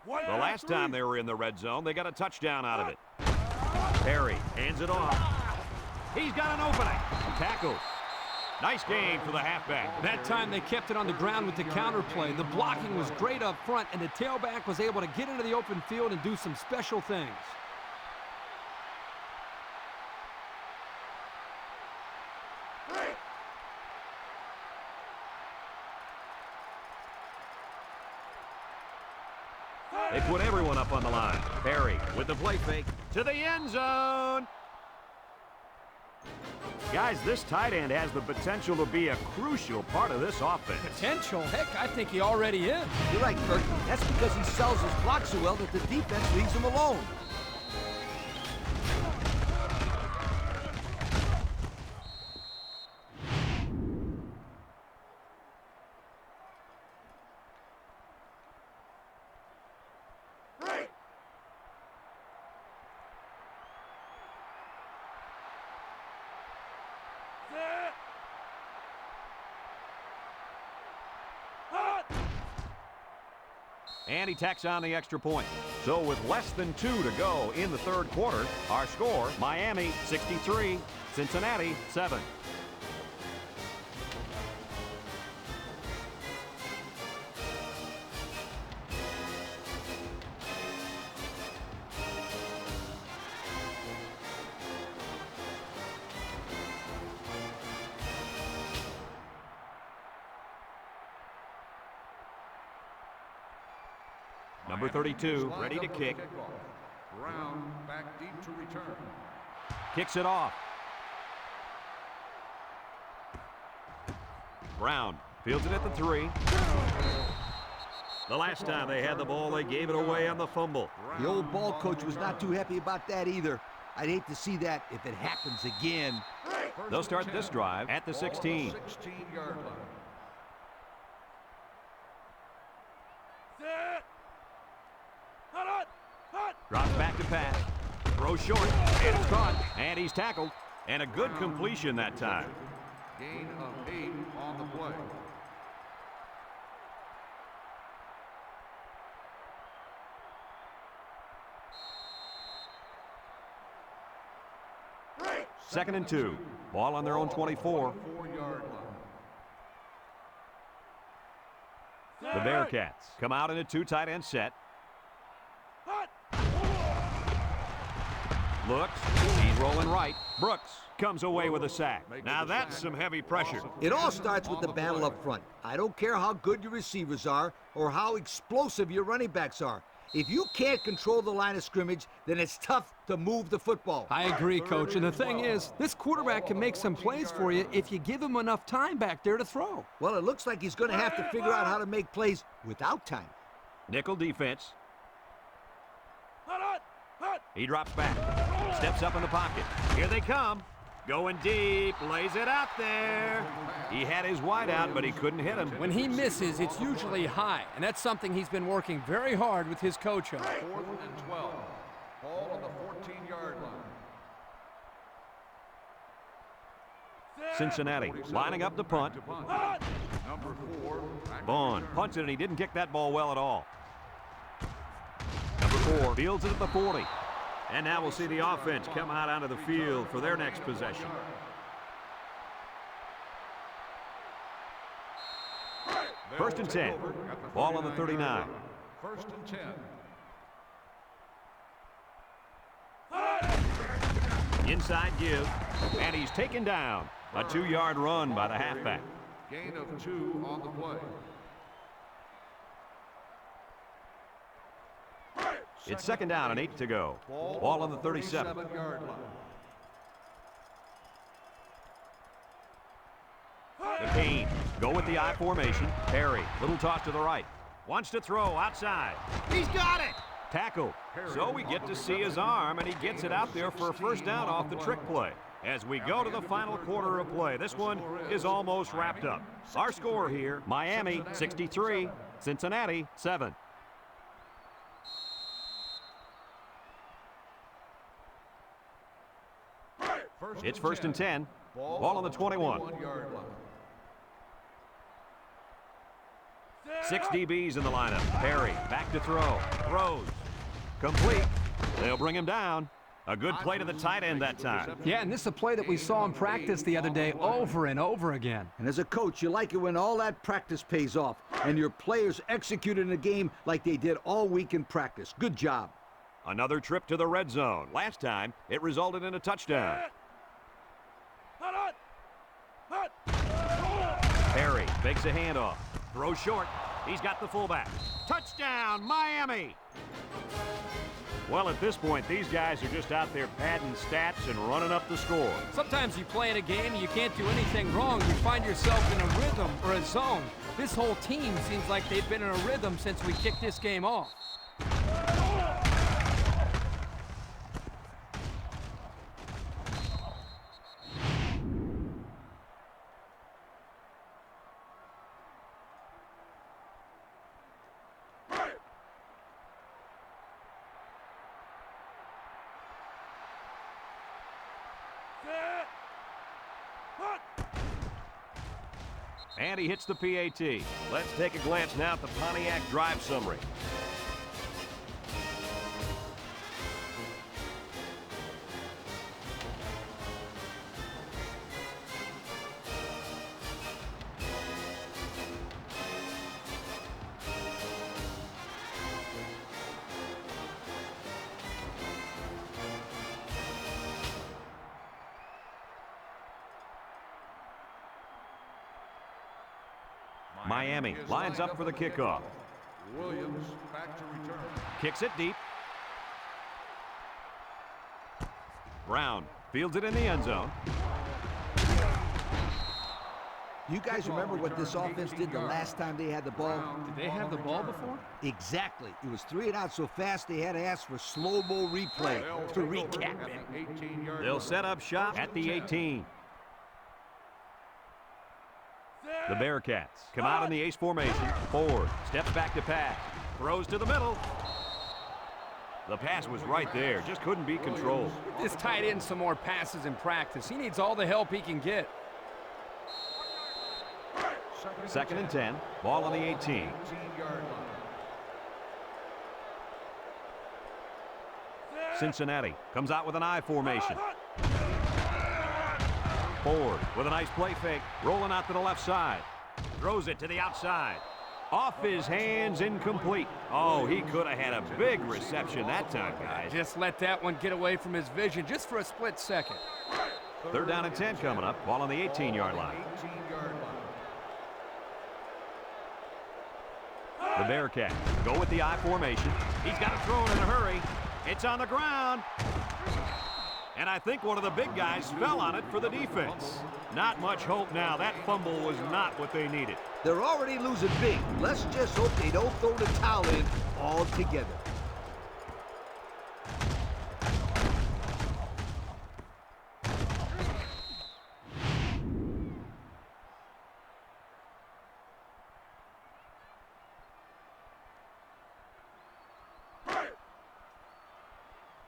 The last time they were in the red zone, they got a touchdown out of it. Perry hands it off. He's got an opening. Tackled. Nice game for the halfback. That time they kept it on the ground with the counter play. The blocking was great up front, and the tailback was able to get into the open field and do some special things. They put everyone up on the line. Perry with the play fake to the end zone. Guys, this tight end has the potential to be a crucial part of this offense. Potential? Heck, I think he already is. You're right, Kirk. That's because he sells his block so well that the defense leaves him alone. And he tacks on the extra point. So with less than 2 to go in the third quarter, our score, Miami 63, Cincinnati 7. Number 32, ready to kick. Brown back deep to return. Kicks it off. Brown fields it at the 3. The last time they had the ball, they gave it away on the fumble. The old ball coach was not too happy about that either. I'd hate to see that if it happens again. They'll start this drive at the 16. 16-yard line. Drops back to pass. Throws short. And it's caught. And he's tackled. And a good completion that time. Gain of 8 on the play. 2nd and 2. Ball on their own 24. 4-yard line. The Bearcats come out in a 2 tight end set. Looks, he's rolling right. Brooks comes away with a sack. Now that's some heavy pressure. It all starts with the battle up front. I don't care how good your receivers are or how explosive your running backs are. If you can't control the line of scrimmage, then it's tough to move the football. I agree, Coach. And the thing is, this quarterback can make some plays for you if you give him enough time back there to throw. Well, it looks like he's going to have to figure out how to make plays without time. Nickel defense. He drops back. Steps up in the pocket. Here they come. Going deep. Lays it out there. He had his wide out, but he couldn't hit him. When he misses, it's usually high, and that's something he's been working very hard with his coach on. 4th and 12. Ball on the 14-yard line. Cincinnati lining up the punt. Number 4. Vaughn punts it, and he didn't kick that ball well at all. Number 4 fields it at the 40. And now we'll see the offense come out onto the field for their next possession. First and 10. Ball on the 39. 1st and 10. Inside give, and he's taken down. A 2-yard run by the halfback. Gain of 2 on the play. It's 2nd down and 8 to go. Ball on the 37. 37-yard line. The Canes go with the I formation. Perry, little toss to the right. Wants to throw outside. He's got it! Tackled. So we get to see his arm, and he gets it out there for a 1st down off the trick play. As we go to the final quarter of play, this one is almost wrapped up. Our score here, Miami 63, Cincinnati 7. It's 1st and 10. Ball on the 21. 21-yard line. 6 DBs in the lineup. Perry back to throw. Throws. Complete. They'll bring him down. A good play to the tight end that time. Yeah, and this is a play that we saw in practice the other day over and over again. And as a coach, you like it when all that practice pays off and your players execute in the game like they did all week in practice. Good job. Another trip to the red zone. Last time, it resulted in a touchdown. Perry fakes a handoff. Throws short. He's got the fullback. Touchdown, Miami! Well, at this point, these guys are just out there padding stats and running up the score. Sometimes you play in a game and you can't do anything wrong. You find yourself in a rhythm or a zone. This whole team seems like they've been in a rhythm since we kicked this game off. And he hits the PAT. Let's take a glance now at the Pontiac drive summary. Miami lines up for the kickoff. Williams back to return. Kicks it deep. Brown fields it in the end zone. You guys remember what this offense did the last time they had the ball? Did they have the ball before? Exactly. It was 3 and out so fast they had to ask for slow-mo replay to recap it. They'll set up shop at the 18. The Bearcats come out in the ace formation. Ford steps back to pass. Throws to the middle. The pass was right there. Just couldn't be controlled. This tight end some more passes in practice. He needs all the help he can get. 2nd and 10. Ball on the 18. Cincinnati comes out with an I formation. Ford with a nice play fake, rolling out to the left side. Throws it to the outside. Off his hands, incomplete. Oh, he could have had a big reception that time, guys. Just let that one get away from his vision just for a split second. 3rd down and 10 coming up. Ball on the 18-yard line. The Bearcats go with the I formation. He's got to throw it in a hurry. It's on the ground. And I think one of the big guys fell on it for the defense. Not much hope now. That fumble was not what they needed. They're already losing big. Let's just hope they don't throw the towel in altogether.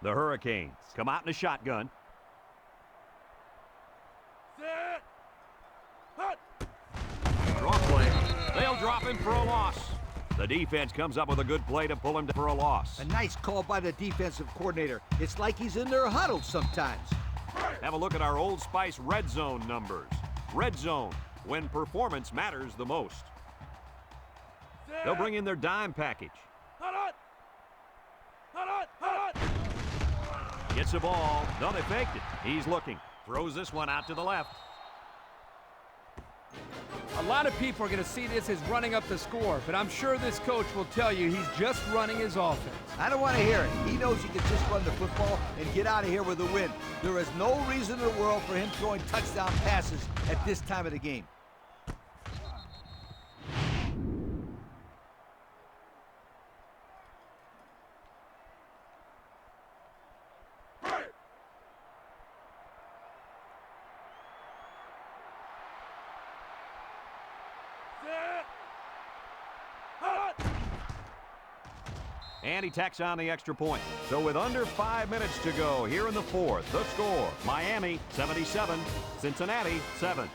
The Hurricanes come out in a shotgun. Draw play. They'll drop him for a loss. The defense comes up with a good play to pull him for a loss. A nice call by the defensive coordinator. It's like he's in their huddle sometimes. Have a look at our Old Spice red zone numbers. Red zone, when performance matters the most. They'll bring in their dime package. Gets the ball. No, they faked it. He's looking. Throws this one out to the left. A lot of people are going to see this as running up the score, but I'm sure this coach will tell you he's just running his offense. I don't want to hear it. He knows he can just run the football and get out of here with a win. There is no reason in the world for him throwing touchdown passes at this time of the game. And he tacks on the extra point. So with under 5 minutes to go here in the 4th, the score, Miami 77, Cincinnati 7.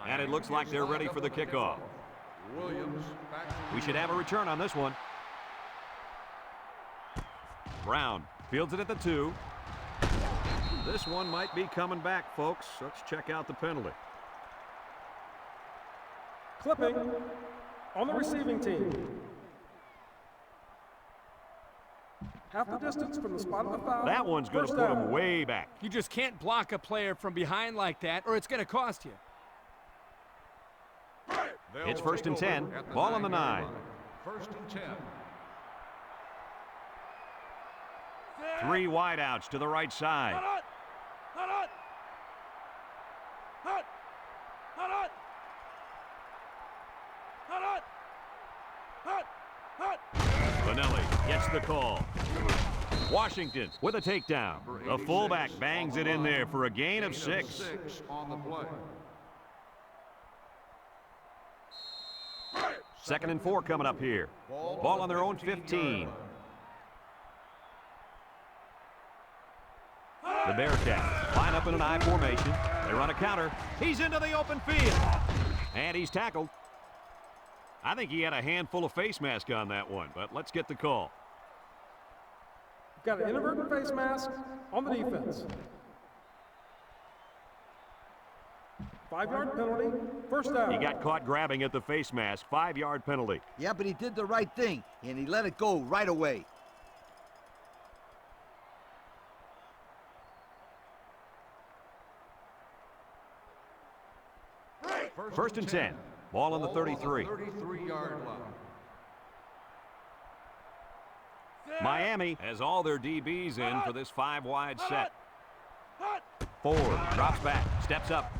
And it looks like they're ready for the kickoff. We should have a return on this one. Brown fields it at the 2. This one might be coming back, folks. Let's check out the penalty. Clipping on the receiving team. Half the distance from the spot of the foul. That one's going to put him way back. You just can't block a player from behind like that, or it's going to cost you. It's 1st and 10. Ball on the 9. 1st and 10. 3 wideouts to the right side. Vanelli gets the call. Washington with a takedown. The fullback bangs it in there for a gain of 6. On the play. 2nd and 4 coming up here. Ball on their own 15. The Bearcats line up in an I formation. They run a counter. He's into the open field. And he's tackled. I think he had a handful of face mask on that one, but let's get the call. Got an inadvertent face mask on the defense. 5-yard penalty, 1st down. He got caught grabbing at the face mask. 5-yard penalty. Yeah, but he did the right thing, and he let it go right away. First and 10. Ball on the 33. 33-yard line. Miami has all their DBs in for this 5-wide set. Ford drops back, steps up.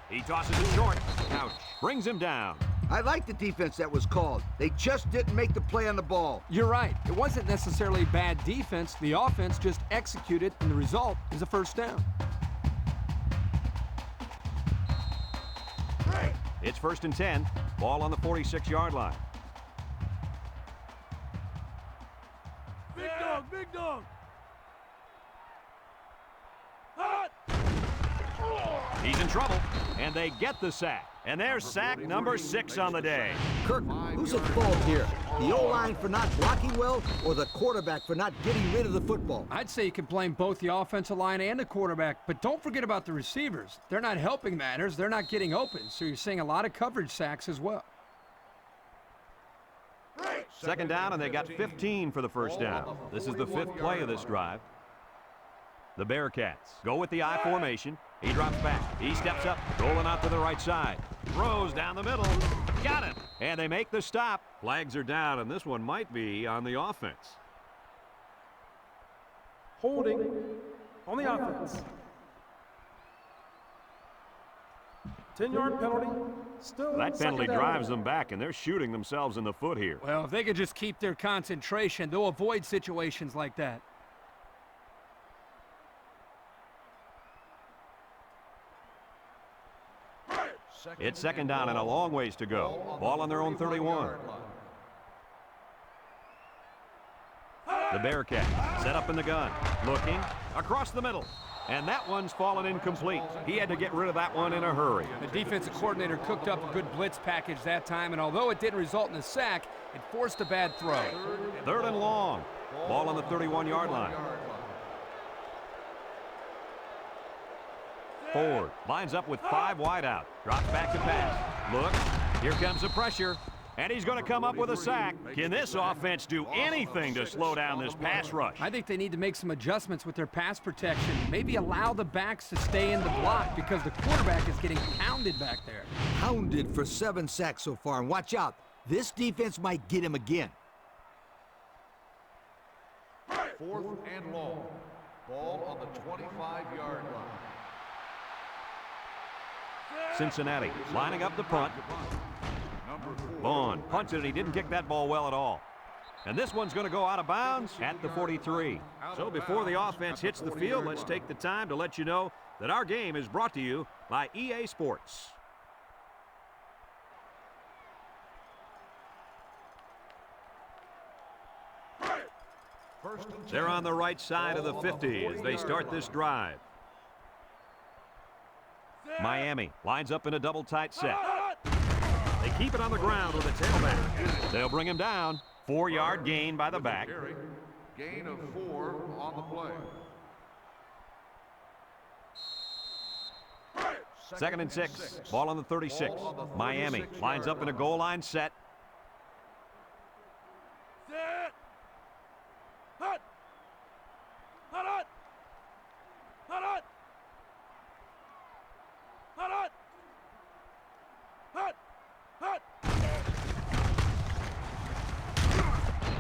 He tosses it short. Ouch. Brings him down. I like the defense that was called. They just didn't make the play on the ball. You're right. It wasn't necessarily bad defense. The offense just executed, and the result is a 1st down. It's 1st and 10. Ball on the 46-yard line. big dog. He's in trouble, and they get the sack. And there's sack number 6 on the day. Kirk, who's at fault here? The O-line for not blocking well, or the quarterback for not getting rid of the football? I'd say you can blame both the offensive line and the quarterback, but don't forget about the receivers. They're not helping matters. They're not getting open, so you're seeing a lot of coverage sacks as well. Second down, and they got 15 for the first down. This is the 5th play of this drive. The Bearcats go with the I formation. He drops back. He steps up, rolling out to the right side. Throws down the middle. Got it. And they make the stop. Flags are down, and this one might be on the offense. Holding on the offense. 10-yard penalty. Still That penalty second down. drives them back, and they're shooting themselves in the foot here. Well, if they could just keep their concentration, they'll avoid situations like that. It's second down and a long ways to go. Ball on their own 31. The Bearcats set up in the gun. Looking across the middle. And that one's fallen incomplete. He had to get rid of that one in a hurry. The defensive coordinator cooked up a good blitz package that time, and although it didn't result in a sack, it forced a bad throw. 3rd and long. Ball on the 31-yard line. Ford lines up with 5 wide out. Drops back to pass. Look, here comes the pressure. And he's going to come up with a sack. Can this offense do anything to slow down this pass rush? I think they need to make some adjustments with their pass protection. Maybe allow the backs to stay in the block because the quarterback is getting pounded back there. Pounded for 7 sacks so far, and watch out. This defense might get him again. 4th and long. Ball on the 25-yard line. Cincinnati lining up the punt. Vaughn punts it, and he didn't kick that ball well at all. And this one's going to go out of bounds at the 43. So before the offense hits the field, let's take the time to let you know that our game is brought to you by EA Sports. They're on the right side of the 50 as they start this drive. Miami lines up in a double tight set. They keep it on the ground with a tailback. They'll bring him down. 4-yard gain by the back. Gain of 4 on the play. 2nd and 6. Ball on the 36. Miami lines up in a goal line set.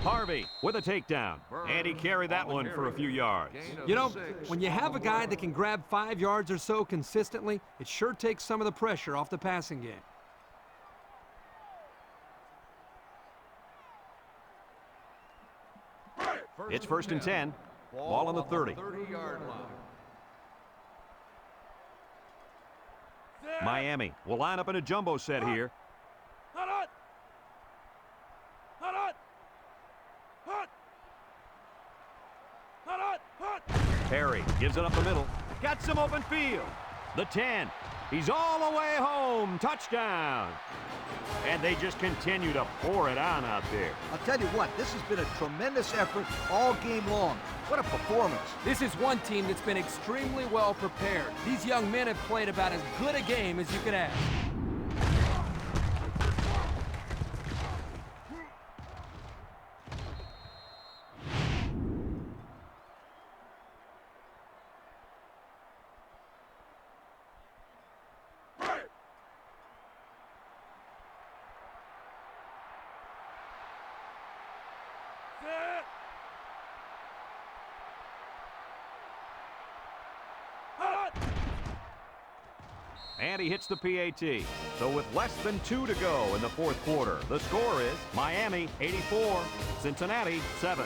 Harvey with a takedown, and he carried that one for a few yards. You know, when you have a guy that can grab 5 yards or so consistently, it sure takes some of the pressure off the passing game. It's 1st and 10. Ball on the 30. 30-yard line. Miami will line up in a jumbo set here. Perry gives it up the middle. Got some open field. The 10. He's all the way home. Touchdown. And they just continue to pour it on out there. I'll tell you what, this has been a tremendous effort all game long. What a performance. This is one team that's been extremely well prepared. These young men have played about as good a game as you could ask. And he hits the PAT. So with less than 2 to go in the 4th quarter, the score is Miami 84, Cincinnati 7.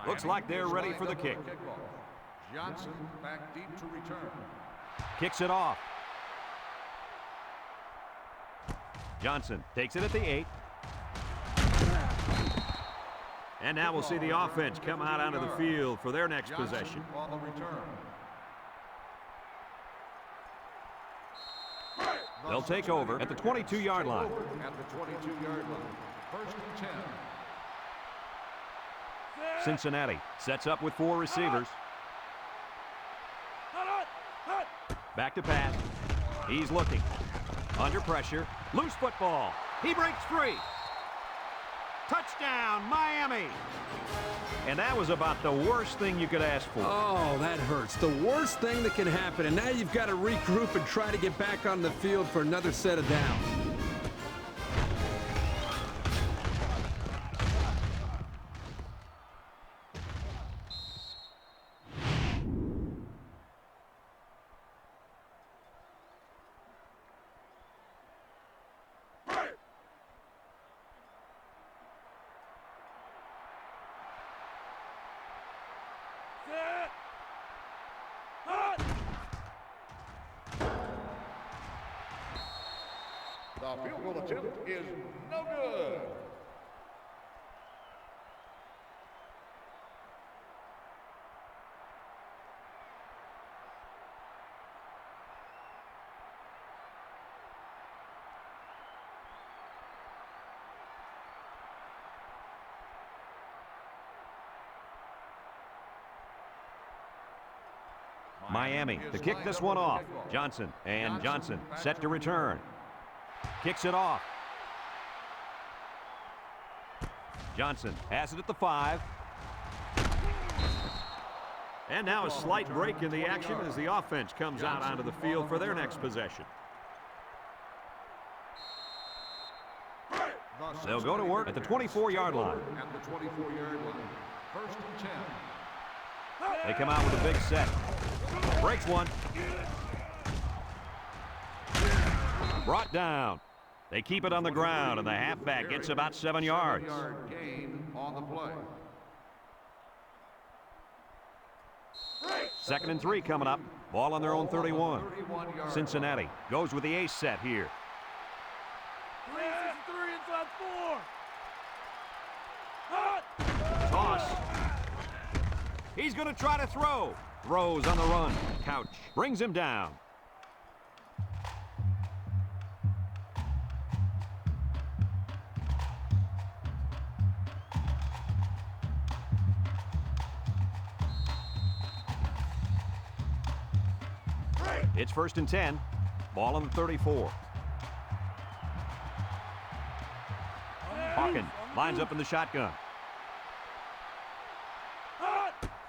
Looks like they're ready for the kick. Johnson back deep to return. Kicks it off. Johnson takes it at the 8. And now we'll see the offense come out onto the field for their next possession. On the return. They'll take over at the 22-yard line. At the 22-yard line. First and 10. Cincinnati sets up with 4 receivers. Back to pass. He's looking. Under pressure. Loose football. He breaks free. Touchdown, Miami. And that was about the worst thing you could ask for. Oh, that hurts. The worst thing that can happen. And now you've got to regroup and try to get back on the field for another set of downs. The field goal attempt is no good. Miami to kick this one off. Johnson, and Johnson set to return. Kicks it off. Johnson has it at the 5. And now a slight break in the action as the offense comes out onto the field for their next possession. They'll go to work at the 24-yard line. At the 24-yard line. First and 10. They come out with a big set. Breaks one. Brought down. They keep it on the ground, and the halfback gets about 7 yards. 7-yard gain on the play. 2nd and 3 coming up. Ball on their own 31. Cincinnati goes with the ace set here. 3 inside 4. Toss. He's going to try to throw. Throws on the run. Couch brings him down. It's 1st and 10. Ball on the 34. Hawkins lines up in the shotgun.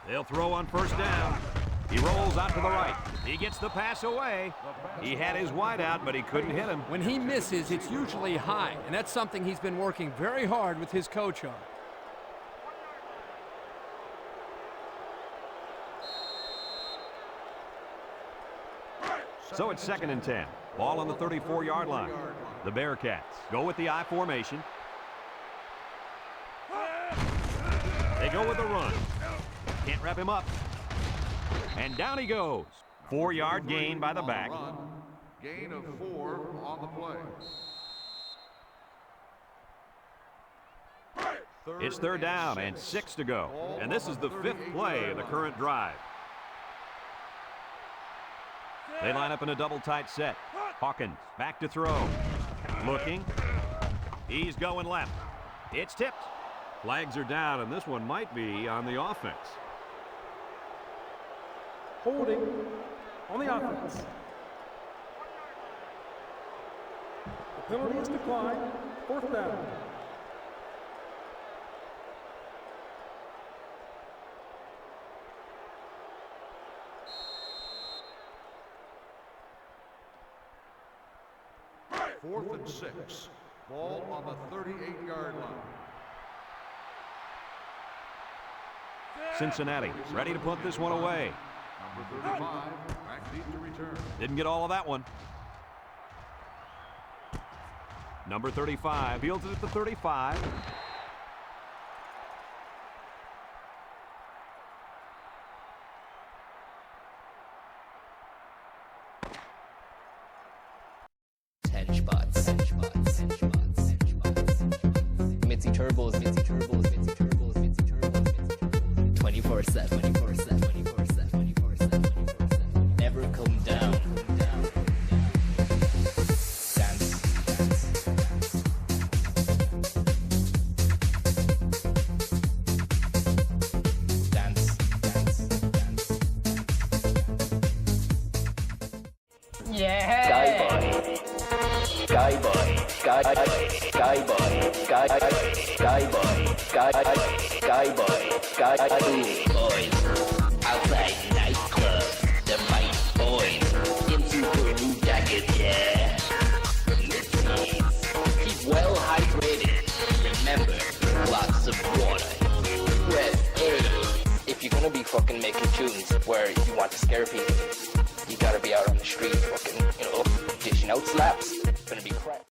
They'll throw on 1st down. He rolls out to the right. He gets the pass away. He had his wide out, but he couldn't hit him. When he misses, it's usually high, and that's something he's been working very hard with his coach on. So it's 2nd and 10. Ball on the 34-yard line. The Bearcats go with the I formation. They go with the run. Can't wrap him up. And down he goes. 4-yard gain by the back. Gain of 4 on the play. It's 3rd down and 6 to go. And this is the 5th play of the current drive. They line up in a double tight set. Hawkins back to throw. Looking. He's going left. It's tipped. Flags are down, and this one might be on the offense. Holding on the offense. The penalty is declined. 4th down. Fourth and 6. Ball on the 38-yard line. Cincinnati ready to put this one away. Number 35, back deep to return. Didn't get all of that one. Number 35 fields it at the 35. spots. Mitzi turbos. 24/7. Never come down. Dance. Yeah. Sky boy. Boys, outside nightclub, the might boys, in super new jackets, yeah. Mitzies, keep well hydrated. Remember, lots of water. Press A. If you're gonna be fucking making tunes where you want to scare people, you gotta be out on the street fucking, dishing out slaps. It's gonna be crap.